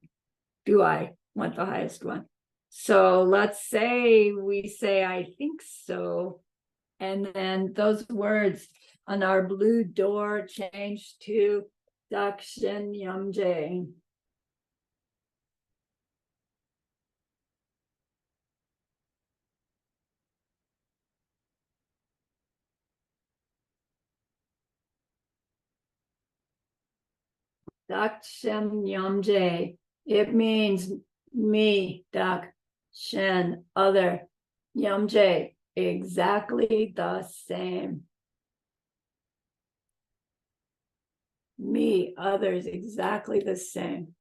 Do I want the highest one? So let's say we say, I think so. And then those words on our blue door change to Dakshin Yamje. Dakshin Yamje. It means me, Dak, Shen, other. Yamje, exactly the same. Me, others, exactly the same.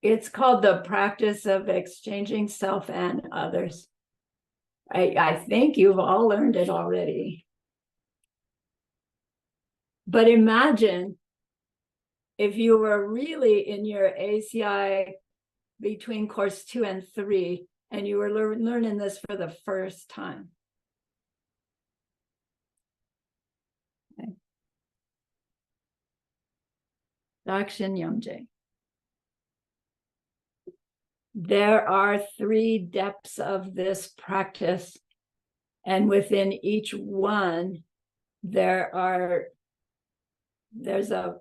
It's called the practice of exchanging self and others. I think you've all learned it already. But imagine if you were really in your ACI between course 2 and 3, and you were learning this for the first time. Okay. Dakshin Yamje. There are 3 depths of this practice, and within each one, there's a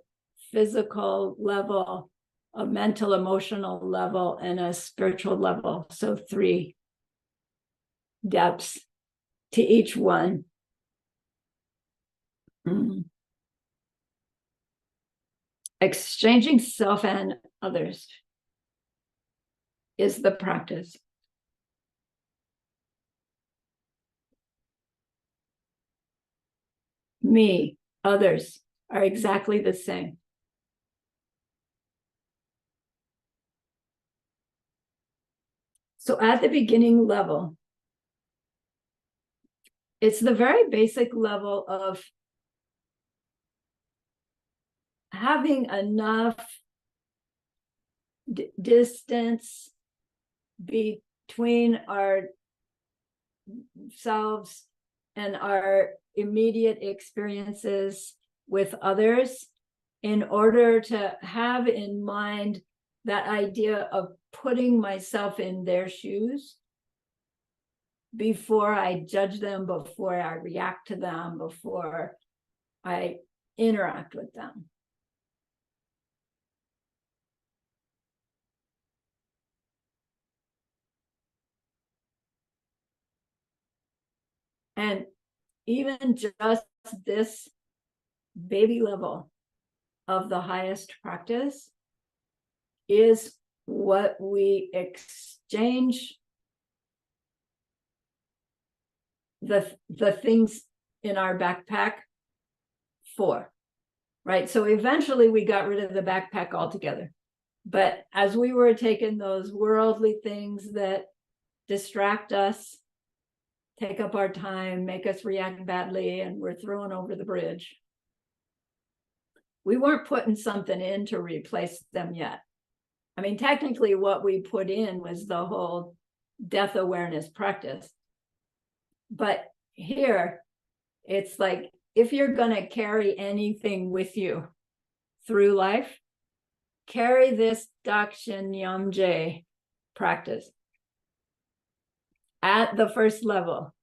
physical level, a mental, emotional level, and a spiritual level. So 3 depths to each one. Exchanging self and others is the practice. Me, others are exactly the same. So at the beginning level, it's the very basic level of having enough distance between ourselves and our immediate experiences with others in order to have in mind that idea of putting myself in their shoes before I judge them, before I react to them, before I interact with them. And even just this baby level of the highest practice is what we exchange the things in our backpack for. right? So eventually we got rid of the backpack altogether. But as we were taking those worldly things that distract us, take up our time, make us react badly, and we're thrown over the bridge, we weren't putting something in to replace them yet. I mean, technically what we put in was the whole death awareness practice. But here, it's like, if you're going to carry anything with you through life, carry this Dakshin Yamje practice. At the first level,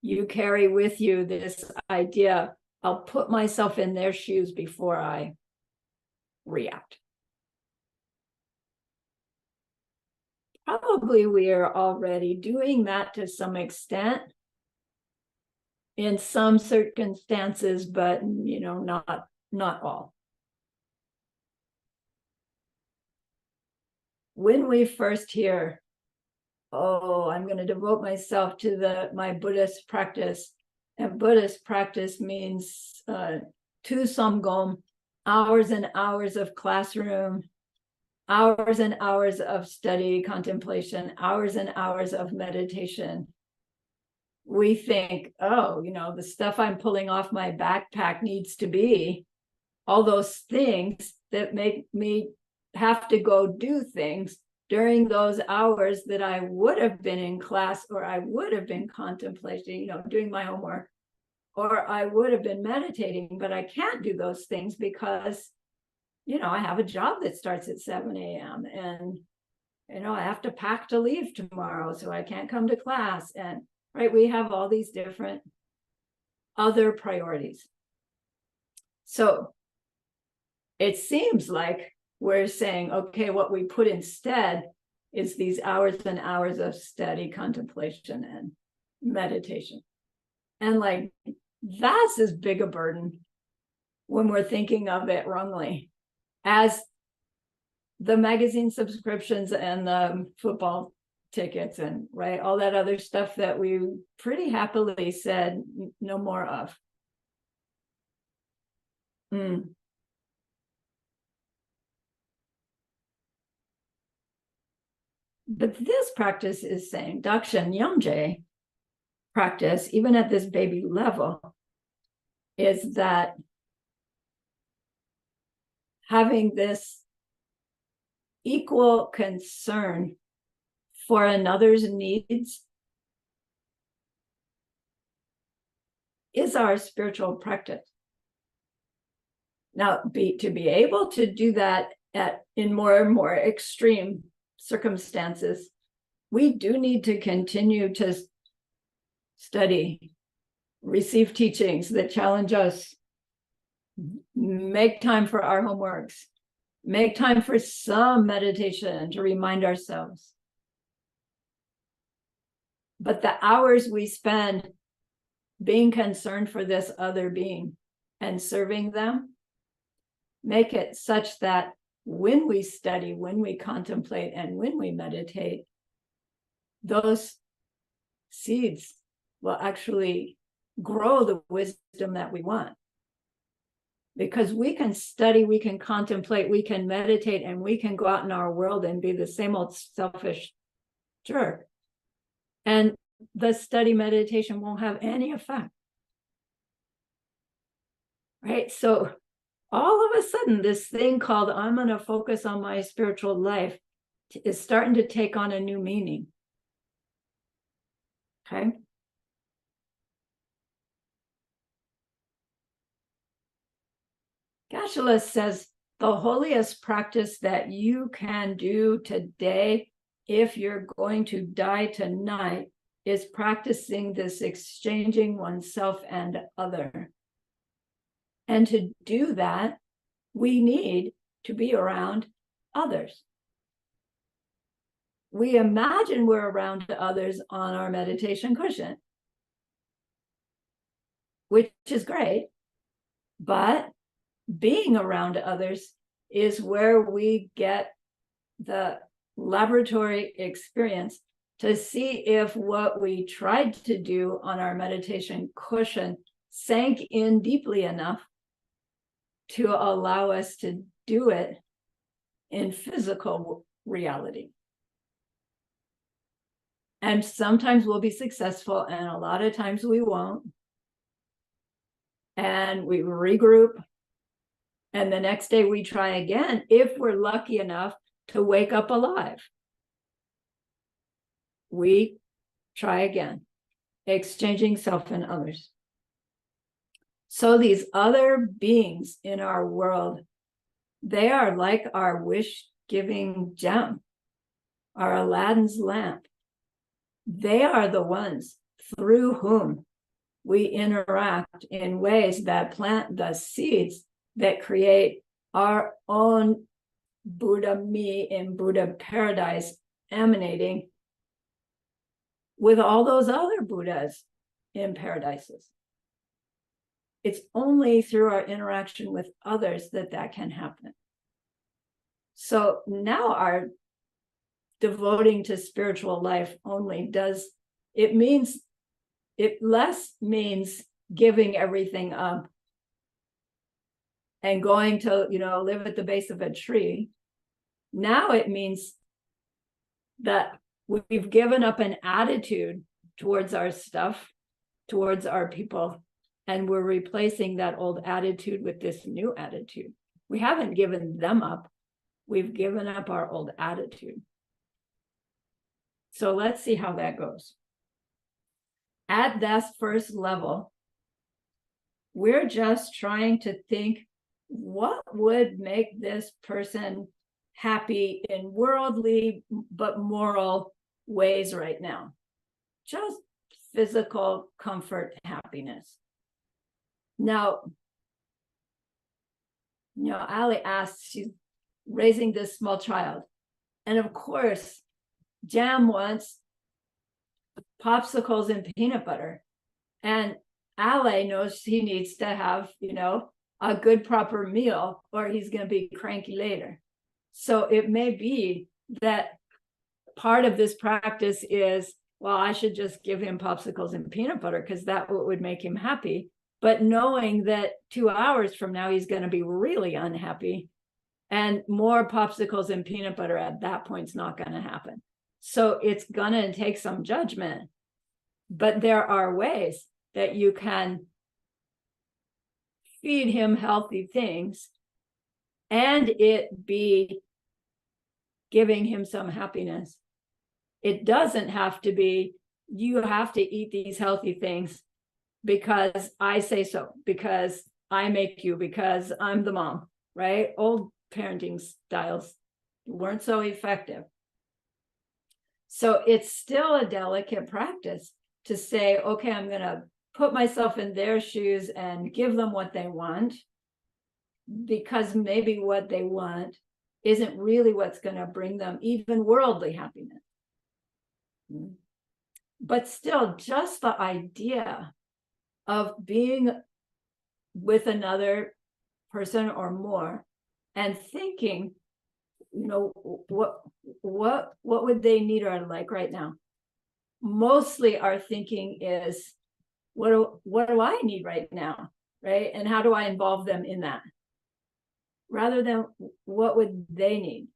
you carry with you this idea, I'll put myself in their shoes before I react. Probably we are already doing that to some extent in some circumstances, but not all. When we first hear, oh, I'm going to devote myself to my Buddhist practice, and Buddhist practice means tu samgom, hours and hours of classroom, hours and hours of study, contemplation, hours and hours of meditation. We think, oh, the stuff I'm pulling off my backpack needs to be all those things that make me have to go do things during those hours that I would have been in class, or I would have been contemplating, doing my homework, or I would have been meditating, but I can't do those things because, I have a job that starts at 7 a.m. and, I have to pack to leave tomorrow, so I can't come to class. And right, we have all these different other priorities. So it seems like we're saying, okay, what we put instead is these hours and hours of study, contemplation, and meditation. And like, that's as big a burden when we're thinking of it wrongly as the magazine subscriptions and the football tickets and right, all that other stuff that we pretty happily said no more of. But this practice is saying, Dakshin Yamje practice, even at this baby level, is that having this equal concern for another's needs is our spiritual practice. Now, to be able to do that in more and more extreme circumstances, we do need to continue to study, receive teachings that challenge us, make time for our homeworks, make time for some meditation to remind ourselves. But the hours we spend being concerned for this other being and serving them, make it such that when we study, when we contemplate, and when we meditate, those seeds will actually grow the wisdom that we want. Because we can study, we can contemplate, we can meditate, and we can go out in our world and be the same old selfish jerk. And the study meditation won't have any effect. Right? So all of a sudden, this thing called I'm going to focus on my spiritual life is starting to take on a new meaning. Okay? Geshe-la says, the holiest practice that you can do today, if you're going to die tonight, is practicing this exchanging oneself and other. And to do that, we need to be around others. We imagine we're around others on our meditation cushion, which is great, but being around others is where we get the laboratory experience to see if what we tried to do on our meditation cushion sank in deeply enough to allow us to do it in physical reality. And sometimes we'll be successful, and a lot of times we won't. And we regroup. And the next day we try again, if we're lucky enough to wake up alive. We try again, exchanging self and others. So these other beings in our world, they are like our wish-giving gem, our Aladdin's lamp. They are the ones through whom we interact in ways that plant the seeds that create our own Buddha me in Buddha paradise, emanating with all those other Buddhas in paradises. It's only through our interaction with others that that can happen. So now our devoting to spiritual life only does, it means, it less means giving everything up and going to, live at the base of a tree. Now it means that we've given up an attitude towards our stuff, towards our people, and we're replacing that old attitude with this new attitude. We haven't given them up. We've given up our old attitude. So let's see how that goes. At that first level, we're just trying to think, what would make this person happy in worldly but moral ways right now? Just physical comfort, happiness. Now, Ali asked, she's raising this small child. And of course, Jam wants popsicles and peanut butter. And Ali knows he needs to have, a good proper meal, or he's going to be cranky later. So it may be that part of this practice is, well, I should just give him popsicles and peanut butter because that would make him happy. But knowing that 2 hours from now, he's going to be really unhappy, and more popsicles and peanut butter at that point is not going to happen. So it's going to take some judgment. But there are ways that you can feed him healthy things and it be giving him some happiness. It doesn't have to be, you have to eat these healthy things because I say so, because I make you, because I'm the mom, right? Old parenting styles weren't so effective. So it's still a delicate practice to say, okay, I'm going to put myself in their shoes and give them what they want, because maybe what they want isn't really what's going to bring them even worldly happiness. But still, just the idea of being with another person or more and thinking, what would they need or like right now? Mostly our thinking is, what do I need right now, right? And how do I involve them in that? Rather than what would they need?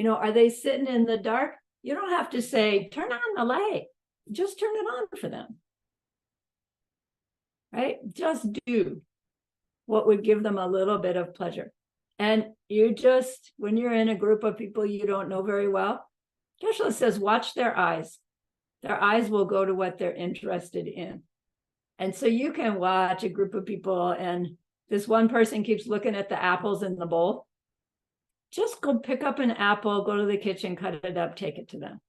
Are they sitting in the dark? You don't have to say, turn on the light. Just turn it on for them, right? Just do what would give them a little bit of pleasure. And when you're in a group of people you don't know very well, Geshe-la says, watch their eyes. Their eyes will go to what they're interested in. And so you can watch a group of people and this one person keeps looking at the apples in the bowl. Just go pick up an apple, go to the kitchen, cut it up, take it to them.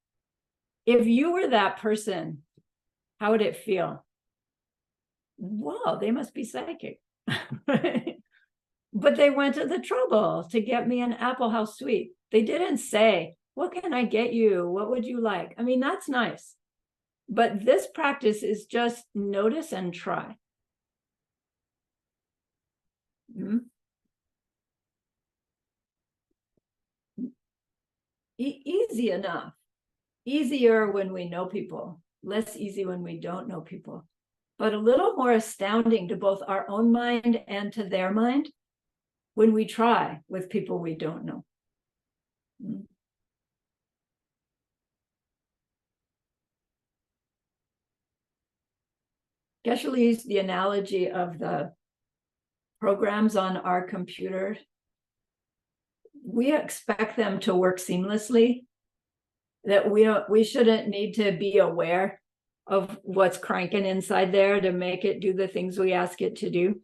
If you were that person, how would it feel? Wow, they must be psychic. But they went to the trouble to get me an apple, how sweet. They didn't say, what can I get you? What would you like? I mean, that's nice. But this practice is just notice and try. Easy enough. Easier when we know people, less easy when we don't know people, but a little more astounding to both our own mind and to their mind when we try with people we don't know. Geshe-la used the analogy of the programs on our computer. We expect them to work seamlessly, that we shouldn't need to be aware of what's cranking inside there to make it do the things we ask it to do.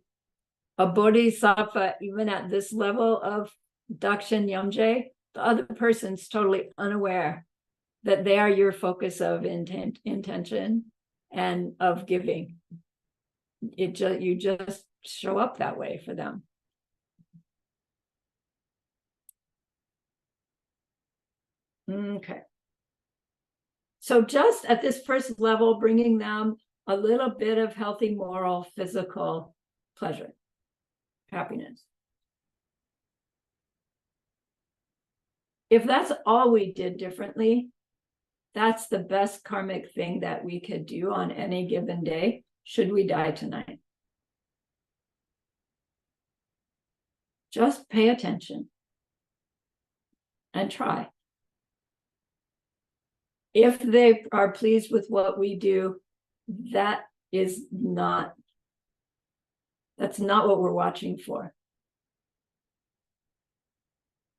A bodhisattva, even at this level of Dakshin Yamje, the other person's totally unaware that they are your focus of intention and of giving. You just show up that way for them. Okay. So just at this first level, bringing them a little bit of healthy, moral, physical pleasure, happiness. If that's all we did differently, that's the best karmic thing that we could do on any given day, should we die tonight. Just pay attention and try. If they are pleased with what we do, that's not what we're watching for.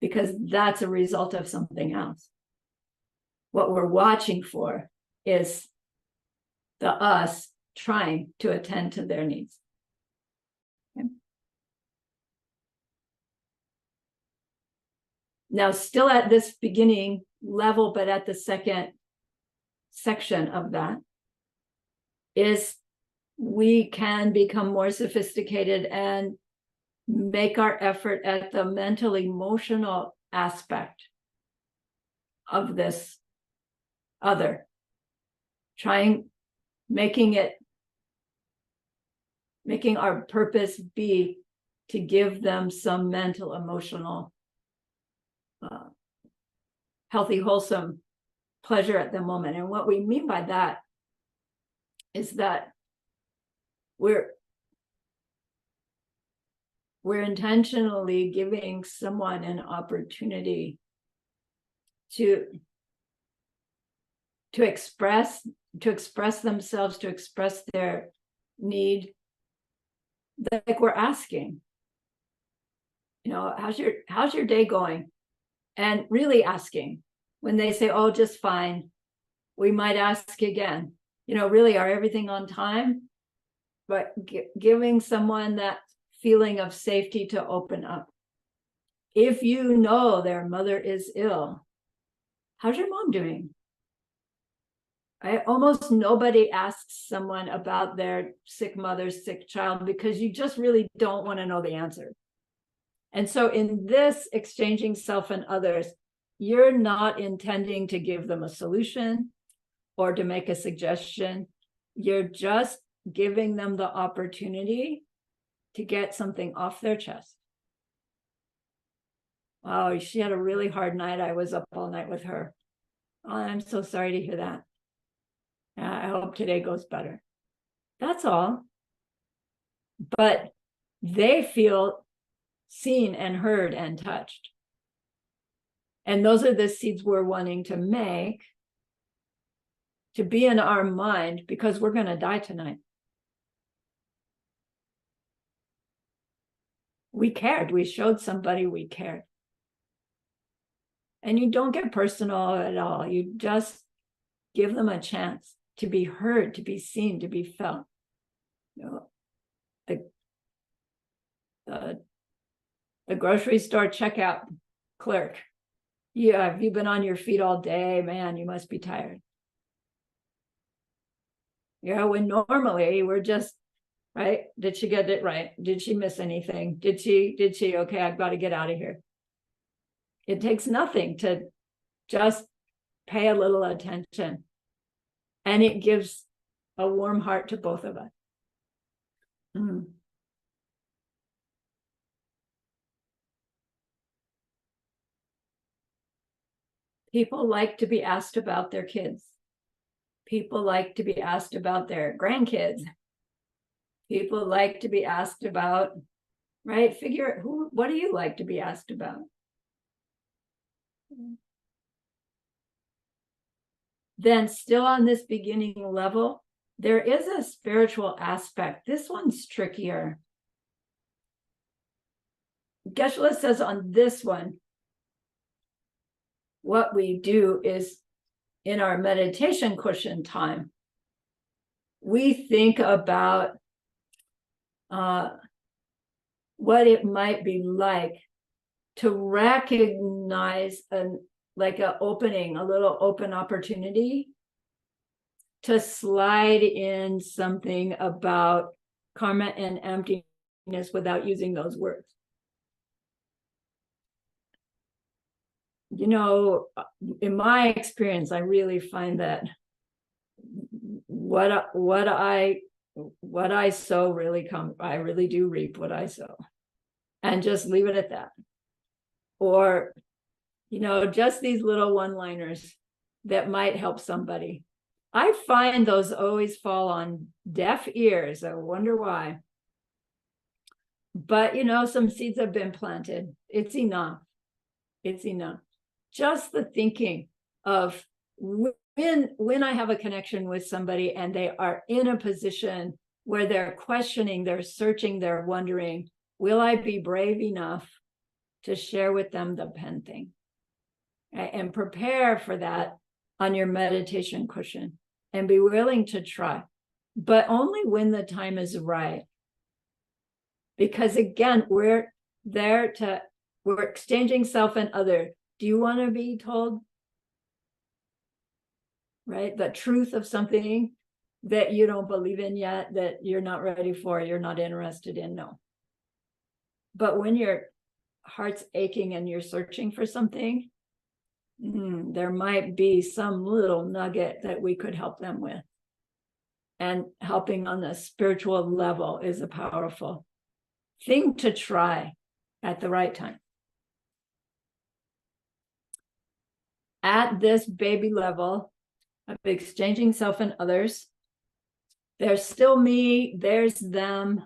Because that's a result of something else. What we're watching for is the us trying to attend to their needs. Okay. Now, still at this beginning level, but at the second section of that, is we can become more sophisticated and make our effort at the mental emotional aspect of this other, making our purpose be to give them some mental emotional healthy, wholesome pleasure at the moment. And what we mean by that is that we're intentionally giving someone an opportunity to express themselves, to express their need, like we're asking, how's your day going? And really asking. When they say, oh, just fine, we might ask again, really, are everything on time? But giving someone that feeling of safety to open up. If you know their mother is ill, how's your mom doing? Almost nobody asks someone about their sick mother, sick child, because you just really don't want to know the answer. And so in this exchanging self and others, you're not intending to give them a solution or to make a suggestion. You're just giving them the opportunity to get something off their chest. Oh, she had a really hard night. I was up all night with her. Oh, I'm so sorry to hear that. I hope today goes better. That's all. But they feel seen and heard and touched. And those are the seeds we're wanting to make to be in our mind, because we're going to die tonight. We cared. We showed somebody we cared. And you don't get personal at all. You just give them a chance to be heard, to be seen, to be felt. The grocery store checkout clerk. Yeah, have you been on your feet all day? Man, you must be tired. When normally we're just, right? Did she get it right? Did she miss anything? Did she? Okay, I've got to get out of here. It takes nothing to just pay a little attention. And it gives a warm heart to both of us. People like to be asked about their kids. People like to be asked about their grandkids. People like to be asked about right? Figure what do you like to be asked about? Then still on this beginning level, there is a spiritual aspect. This one's trickier. Geshe-la says on this one, what we do is in our meditation cushion time, we think about what it might be like to recognize like an opening, a little open opportunity to slide in something about karma and emptiness without using those words. You know, in my experience, I really find that what I sow really I really do reap what I sow, and just leave it at that. Or, you know, just these little one-liners that might help somebody. I find those always fall on deaf ears. I wonder why. But, you know, some seeds have been planted. It's enough. It's enough. Just the thinking of when I have a connection with somebody and they are in a position where they're questioning, they're searching, they're wondering, will I be brave enough to share with them the pen thing? And prepare for that on your meditation cushion and be willing to try, but only when the time is right. Because again, we're exchanging self and other. Do you want to be told, right, the truth of something that you don't believe in yet, that you're not ready for, you're not interested in? No. But when your heart's aching and you're searching for something, there might be some little nugget that we could help them with. And helping on the spiritual level is a powerful thing to try at the right time. At this baby level of exchanging self and others, there's still me, there's them.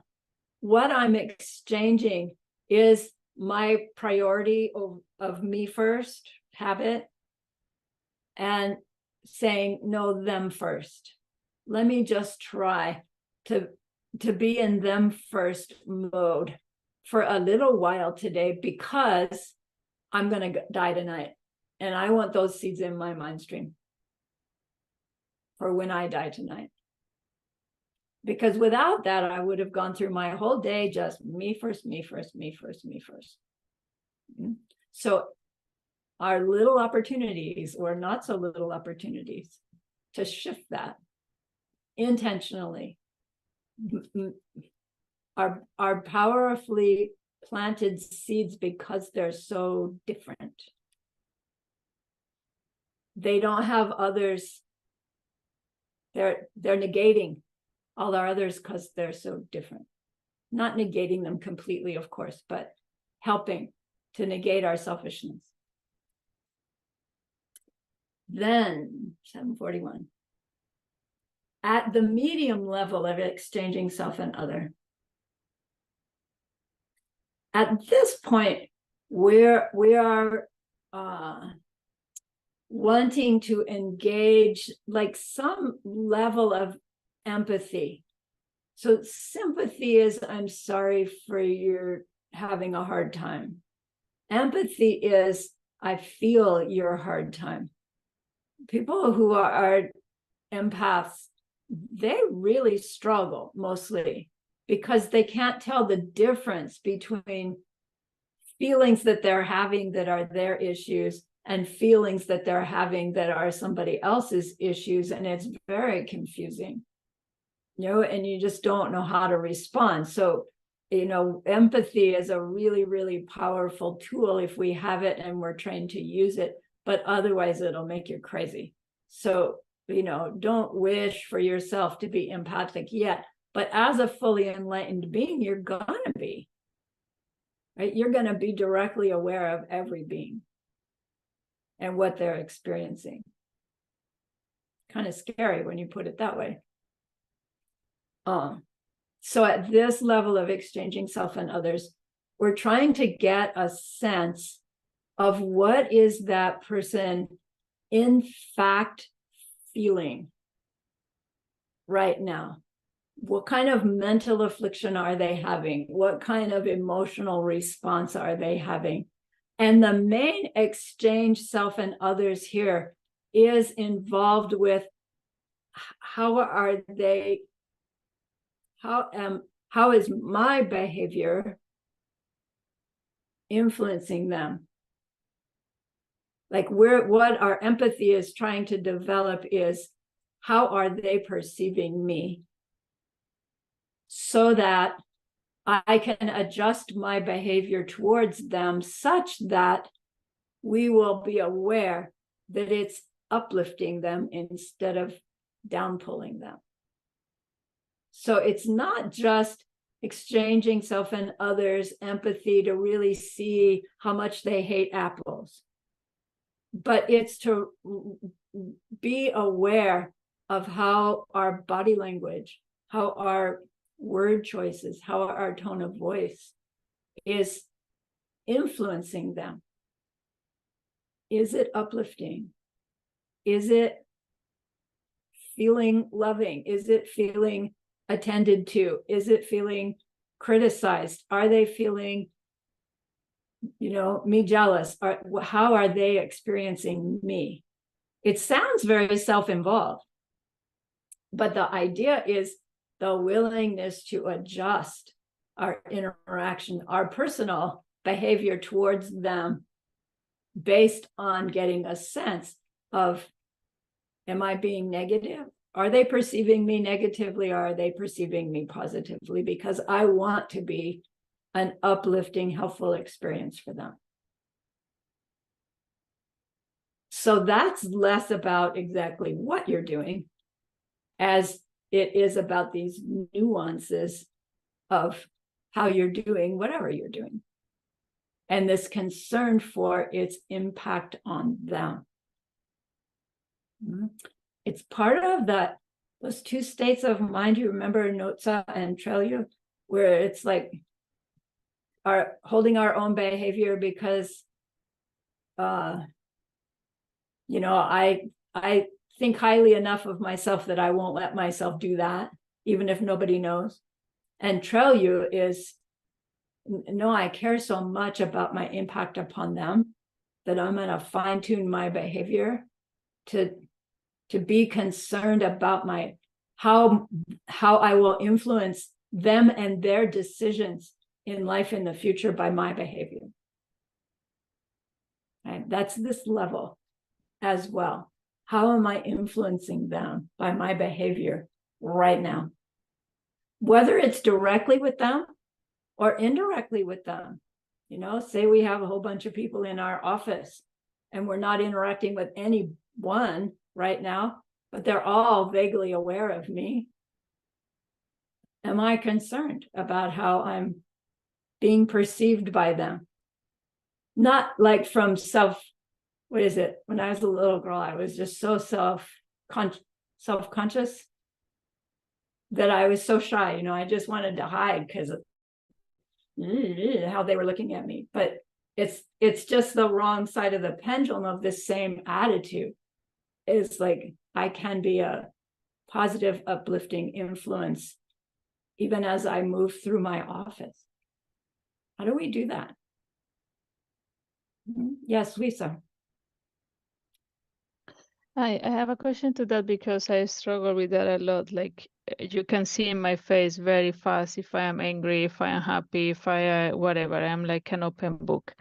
What I'm exchanging is my priority of me first habit, and saying, no, them first. Let me just try to be in them first mode for a little while today, because I'm going to die tonight. And I want those seeds in my mind stream for when I die tonight. Because without that, I would have gone through my whole day just me first, me first, me first, me first. So our little opportunities, or not so little opportunities, to shift that intentionally are powerfully planted seeds, because they're so different. They don't have others. They're negating all our others because they're so different. Not negating them completely, of course, but helping to negate our selfishness. Then 741. At the medium level of exchanging self and other. At this point, we are wanting to engage like some level of empathy. So sympathy is, I'm sorry for your having a hard time. Empathy is, I feel your hard time. People who are empaths, they really struggle mostly because they can't tell the difference between feelings that they're having that are their issues and feelings that they're having that are somebody else's issues. And it's very confusing, you know, and you just don't know how to respond. So, you know, empathy is a really, really powerful tool if we have it and we're trained to use it, but otherwise it'll make you crazy. So, you know, don't wish for yourself to be empathic yet, but as a fully enlightened being, you're gonna be, right? You're gonna be directly aware of every being and what they're experiencing. Kind of scary when you put it that way. So at this level of exchanging self and others, we're trying to get a sense of what is that person in fact feeling right now. What kind of mental affliction are they having? What kind of emotional response are they having? And the main exchange, self and others here, is involved with how is my behavior influencing them? Like what our empathy is trying to develop is, how are they perceiving me? So that I can adjust my behavior towards them such that we will be aware that it's uplifting them instead of downpulling them. So it's not just exchanging self and others empathy to really see how much they hate apples, but it's to be aware of how our body language, how our word choices, how our tone of voice is influencing them. Is it uplifting? Is it feeling loving? Is it feeling attended to? Is it feeling criticized? Are they feeling, me jealous? How are they experiencing me? It sounds very self-involved, but the idea is the willingness to adjust our interaction, our personal behavior towards them based on getting a sense of, am I being negative? Are they perceiving me negatively, or are they perceiving me positively? Because I want to be an uplifting, helpful experience for them. So that's less about exactly what you're doing as it is about these nuances of how you're doing whatever you're doing, and this concern for its impact on them. It's part of those two states of mind. You remember Notsa and Trellew, where it's like holding our own behavior because, I think highly enough of myself that I won't let myself do that, even if nobody knows. And Trellew is, no, I care so much about my impact upon them that I'm going to fine tune my behavior to be concerned about how I will influence them and their decisions in life in the future by my behavior. Right? That's this level as well. How am I influencing them by my behavior right now? Whether it's directly with them or indirectly with them. Say we have a whole bunch of people in our office and we're not interacting with anyone right now, but they're all vaguely aware of me. Am I concerned about how I'm being perceived by them? Not like from what is it? When I was a little girl, I was just so self-conscious that I was so shy. I just wanted to hide because of how they were looking at me. But it's just the wrong side of the pendulum of this same attitude. It's like I can be a positive, uplifting influence even as I move through my office. How do we do that? Yes, Lisa. I have a question to that because I struggle with that a lot. Like you can see in my face very fast if I am angry, if I am happy, if I whatever. I'm like an open book.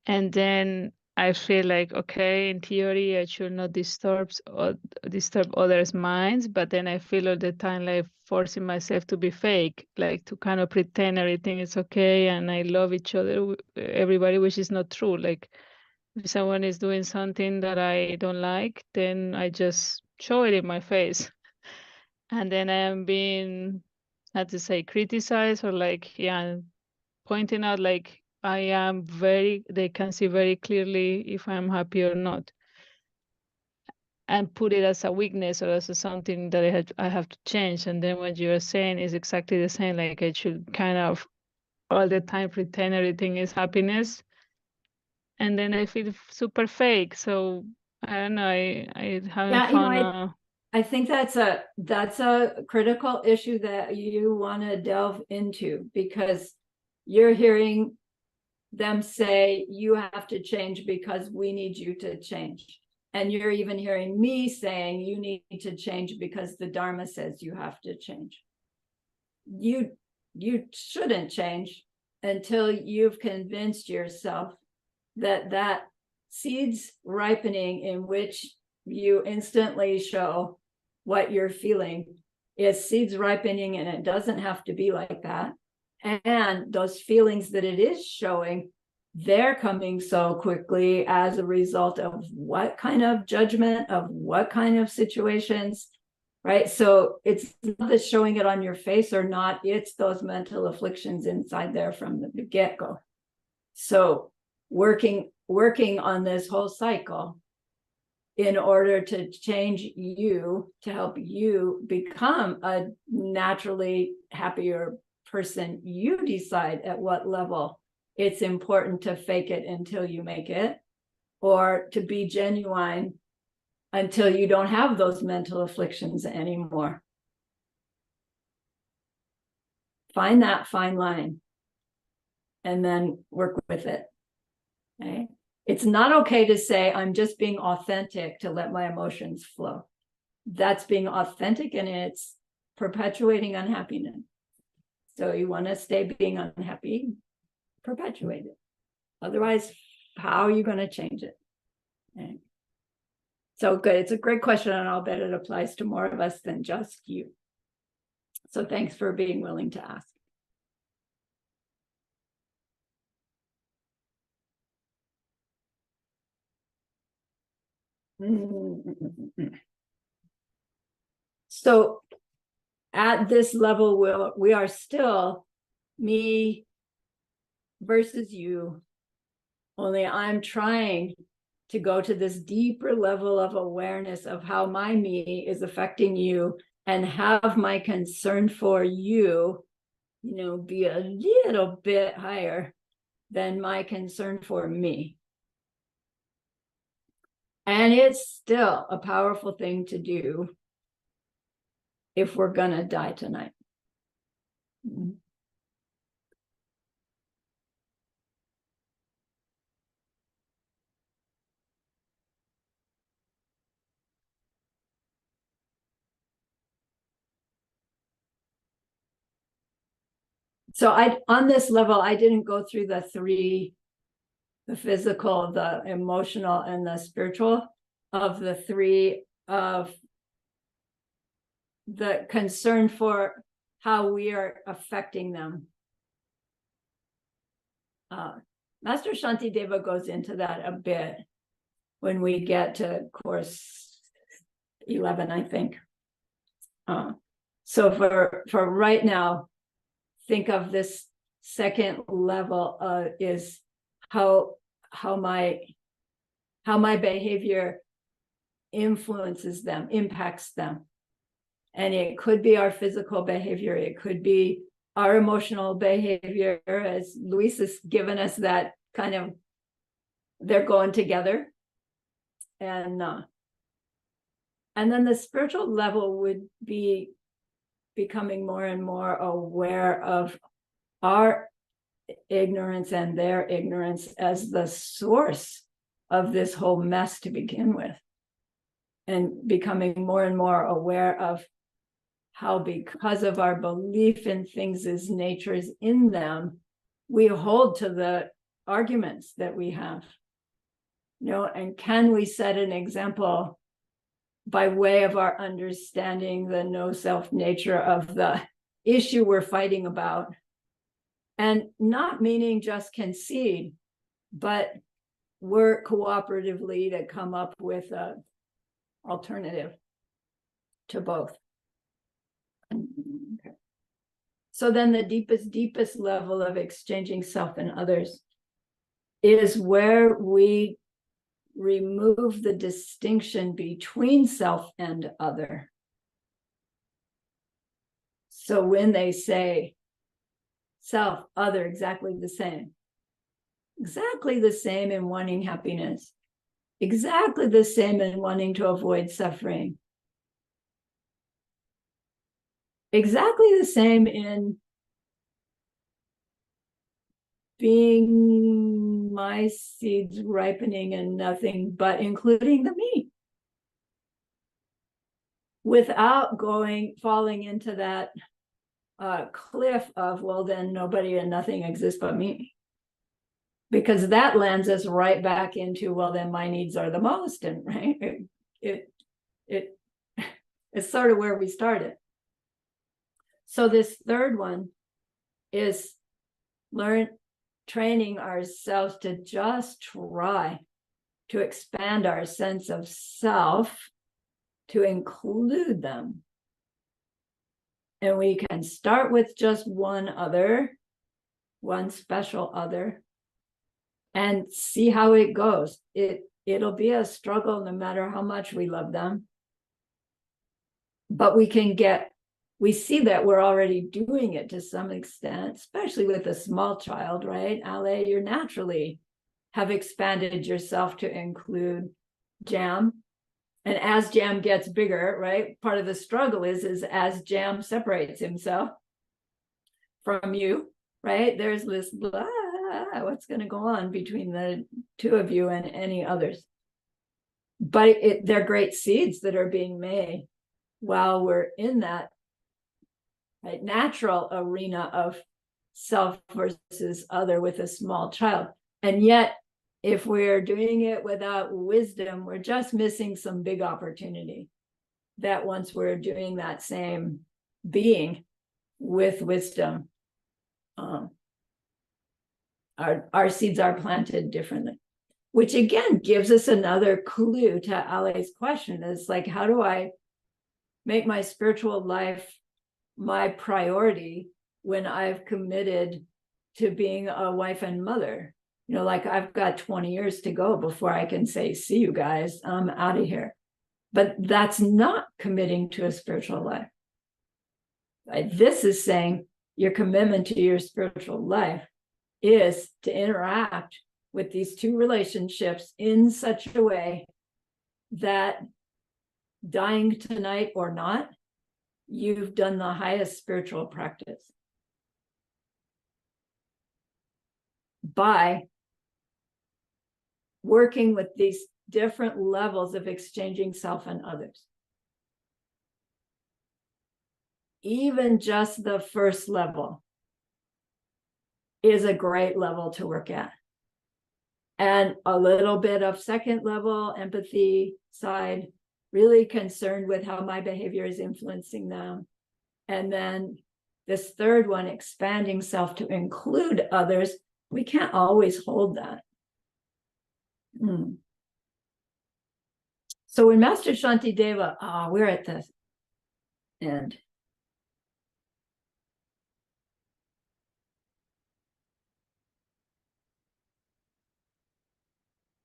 And then I feel like, okay, in theory, I should not disturb others' minds, but then I feel all the time like forcing myself to be fake, like to kind of pretend everything is okay and I love each other, everybody, which is not true. Like if someone is doing something that I don't like, then I just show it in my face. And then I am being, how to say, criticized or like, yeah, pointing out like they can see very clearly if I'm happy or not. And put it as a weakness or as something that I have to change. And then what you're saying is exactly the same, like I should kind of all the time pretend everything is happiness. And then I feel super fake. So I don't know, I haven't Yeah, you know, found I think that's a critical issue that you want to delve into, because you're hearing them say you have to change because we need you to change. And you're even hearing me saying you need to change because the Dharma says you have to change. You shouldn't change until you've convinced yourself that seeds ripening in which you instantly show what you're feeling is seeds ripening, and it doesn't have to be like that. And those feelings that it is showing, they're coming so quickly as a result of what kind of judgment, of what kind of situations, right? So it's not that showing it on your face or not, it's those mental afflictions inside there from the get-go. So working on this whole cycle in order to change you, to help you become a naturally happier person. You decide at what level it's important to fake it until you make it, or to be genuine until you don't have those mental afflictions anymore. Find that fine line and then work with it. Okay? It's not okay to say, I'm just being authentic to let my emotions flow. That's being authentic, and it's perpetuating unhappiness. So you want to stay being unhappy, perpetuate it. Otherwise, how are you going to change it? Okay. So good. It's a great question, and I'll bet it applies to more of us than just you. So thanks for being willing to ask. So at this level, we are still me versus you, only I'm trying to go to this deeper level of awareness of how my me is affecting you, and have my concern for you, be a little bit higher than my concern for me. And it's still a powerful thing to do if we're gonna die tonight. So on this level, I didn't go through the three, the physical, the emotional, and the spiritual, of the three, of the concern for how we are affecting them. Master Shantideva goes into that a bit when we get to course 11, I think. So for right now, think of this second level is how my behavior influences them, impacts them. And it could be our physical behavior, it could be our emotional behavior, as Luis has given us that kind of, they're going together. And then the spiritual level would be becoming more and more aware of our ignorance and their ignorance as the source of this whole mess to begin with, and becoming more and more aware of how, because of our belief in things as natures in them, we hold to the arguments that we have. And can we set an example by way of our understanding the no self nature of the issue we're fighting about, and not meaning just concede, but work cooperatively to come up with an alternative to both. Okay. So then the deepest level of exchanging self and others is where we remove the distinction between self and other. So when they say self, other, exactly the same. Exactly the same in wanting happiness. Exactly the same in wanting to avoid suffering. Exactly the same in being my seeds ripening and nothing but including the me. Without falling into that cliff of, well, then nobody and nothing exists but me. Because that lands us right back into, well, then my needs are the most, and right, it's sort of where we started. So this third one is training ourselves to just try to expand our sense of self to include them. And we can start with just one special other, and see how it goes. It'll be a struggle no matter how much we love them. But we see that we're already doing it to some extent, especially with a small child, right? Ale, you naturally have expanded yourself to include Jam. And as Jam gets bigger, right? Part of the struggle is as Jam separates himself from you, right? There's this blah, what's going to go on between the two of you and any others. But they're great seeds that are being made while we're in that right, natural arena of self versus other with a small child. And yet, if we're doing it without wisdom, we're just missing some big opportunity that once we're doing that same being with wisdom, our seeds are planted differently, which again gives us another clue to Ale's question. It's like, how do I make my spiritual life my priority when I've committed to being a wife and mother? You know, like I've got 20 years to go before I can say, see you guys, I'm out of here. But that's not committing to a spiritual life. Right? This is saying your commitment to your spiritual life is to interact with these two relationships in such a way that dying tonight or not, you've done the highest spiritual practice by working with these different levels of exchanging self and others. Even just the first level is a great level to work at. And a little bit of second level empathy side, really concerned with how my behavior is influencing them. And then this third one, expanding self to include others. We can't always hold that. So when Master Shantideva, we're at the end.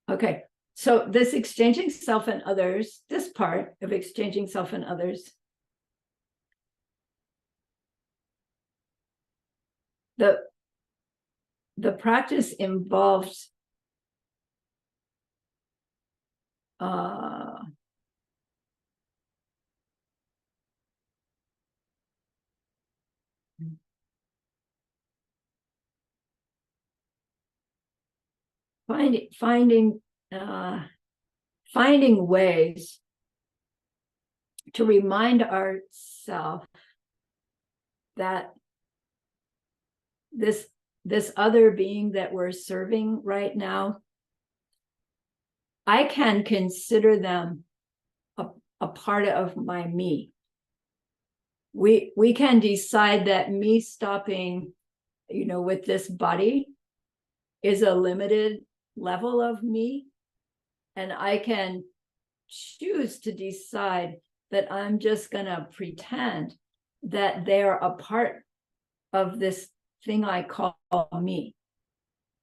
Okay, so this exchanging self and others, this part of exchanging self and others, the practice involves finding ways to remind ourselves that this other being that we're serving right now, I can consider them a part of my me. We can decide that me stopping, with this body is a limited level of me, and I can choose to decide that I'm just gonna pretend that they're a part of this thing I call me.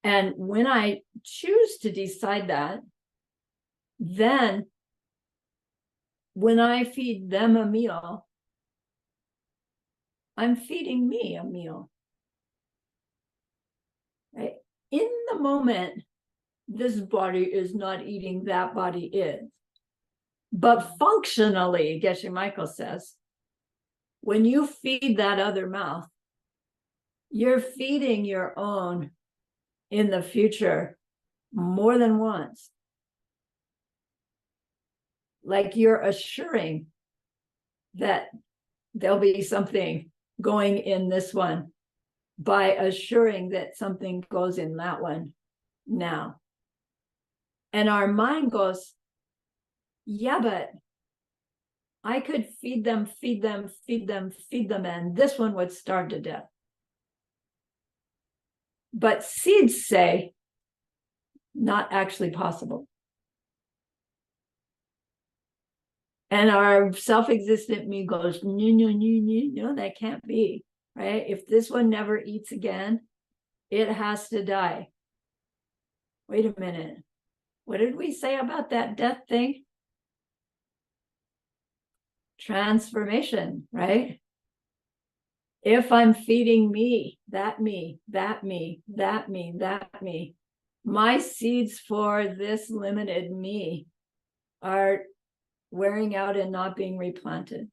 And when I choose to decide that, then when I feed them a meal, I'm feeding me a meal. right? In the moment, this body is not eating, that body is. But functionally, Geshe Michael says, when you feed that other mouth, you're feeding your own in the future more than once. Like you're assuring that there'll be something going in this one by assuring that something goes in that one now. And our mind goes, yeah, but I could feed them, and this one would starve to death. But seeds say, not actually possible. And our self-existent me goes, no, that can't be, right? If this one never eats again, it has to die. Wait a minute. What did we say about that death thing? Transformation, right? If I'm feeding me, that me, that me, that me, that me, my seeds for this limited me are wearing out and not being replanted.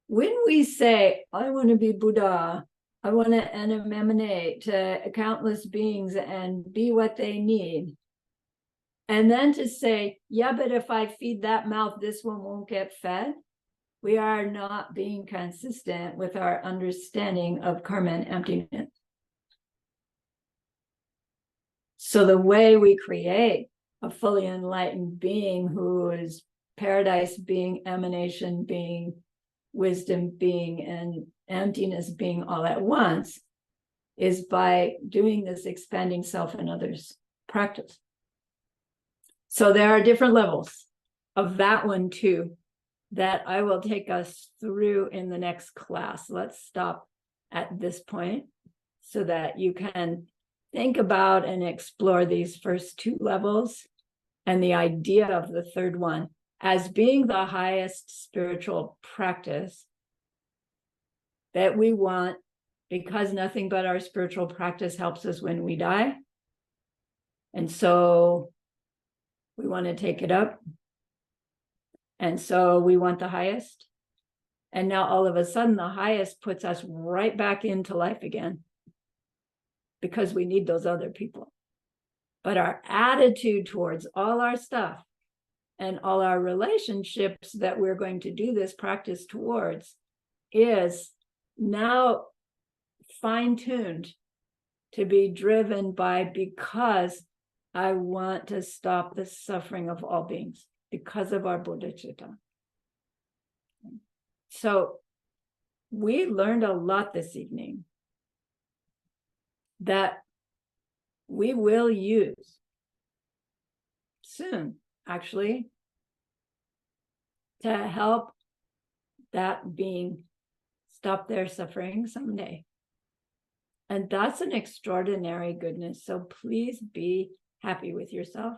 When we say, I want to be Buddha, I want to emanate to countless beings and be what they need, and then to say, yeah, but if I feed that mouth, this one won't get fed, we are not being consistent with our understanding of karma and emptiness. So the way we create a fully enlightened being who is paradise being, emanation being, wisdom being, and emptiness being all at once is by doing this expanding self and others practice. So there are different levels of that one too that I will take us through in the next class. Let's stop at this point so that you can think about and explore these first two levels and the idea of the third one as being the highest spiritual practice that we want, because nothing but our spiritual practice helps us when we die. And so we want to take it up. And so we want the highest. And now all of a sudden, the highest puts us right back into life again because we need those other people. But our attitude towards all our stuff and all our relationships that we're going to do this practice towards is now fine-tuned to be driven by, because I want to stop the suffering of all beings because of our bodhicitta. So we learned a lot this evening that we will use soon, actually, to help that being stop their suffering someday. And that's an extraordinary goodness. So please be happy with yourself.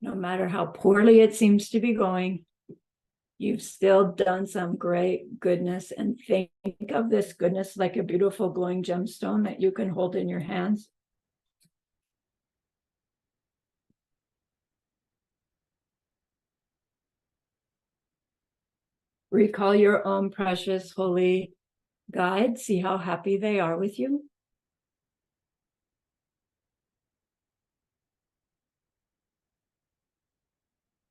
No matter how poorly it seems to be going, you've still done some great goodness, and think of this goodness like a beautiful glowing gemstone that you can hold in your hands. Recall your own precious holy guide. See how happy they are with you.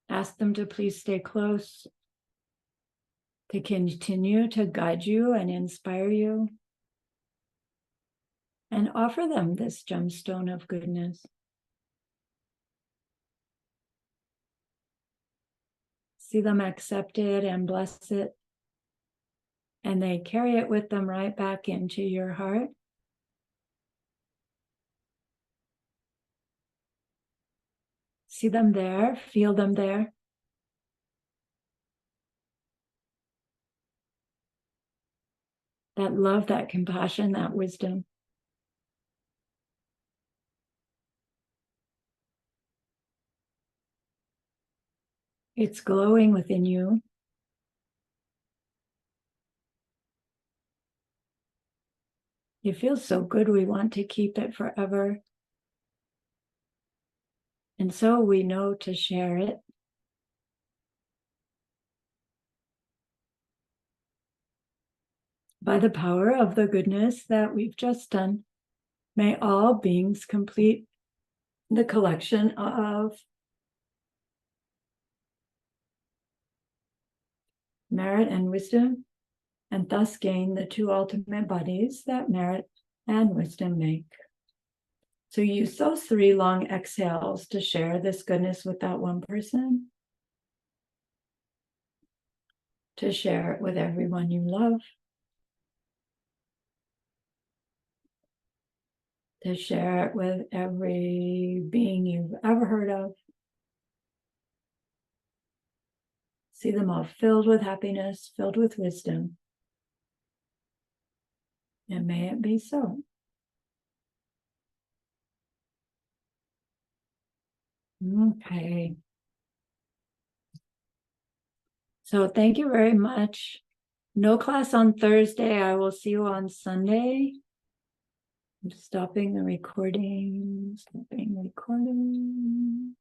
Ask them to please stay close, to continue to guide you and inspire you, and offer them this gemstone of goodness. See them accept it and bless it, and they carry it with them right back into your heart. See them there, feel them there. That love, that compassion, that wisdom. It's glowing within you. It feels so good. We want to keep it forever. And so we know to share it. By the power of the goodness that we've just done, may all beings complete the collection of merit and wisdom, and thus gain the two ultimate bodies that merit and wisdom make. So use those 3 long exhales to share this goodness with that one person, to share it with everyone you love, to share it with every being you've ever heard of. See them all filled with happiness, filled with wisdom. And may it be so. Okay. So thank you very much. No class on Thursday. I will see you on Sunday. I'm stopping the recording. Stopping recording.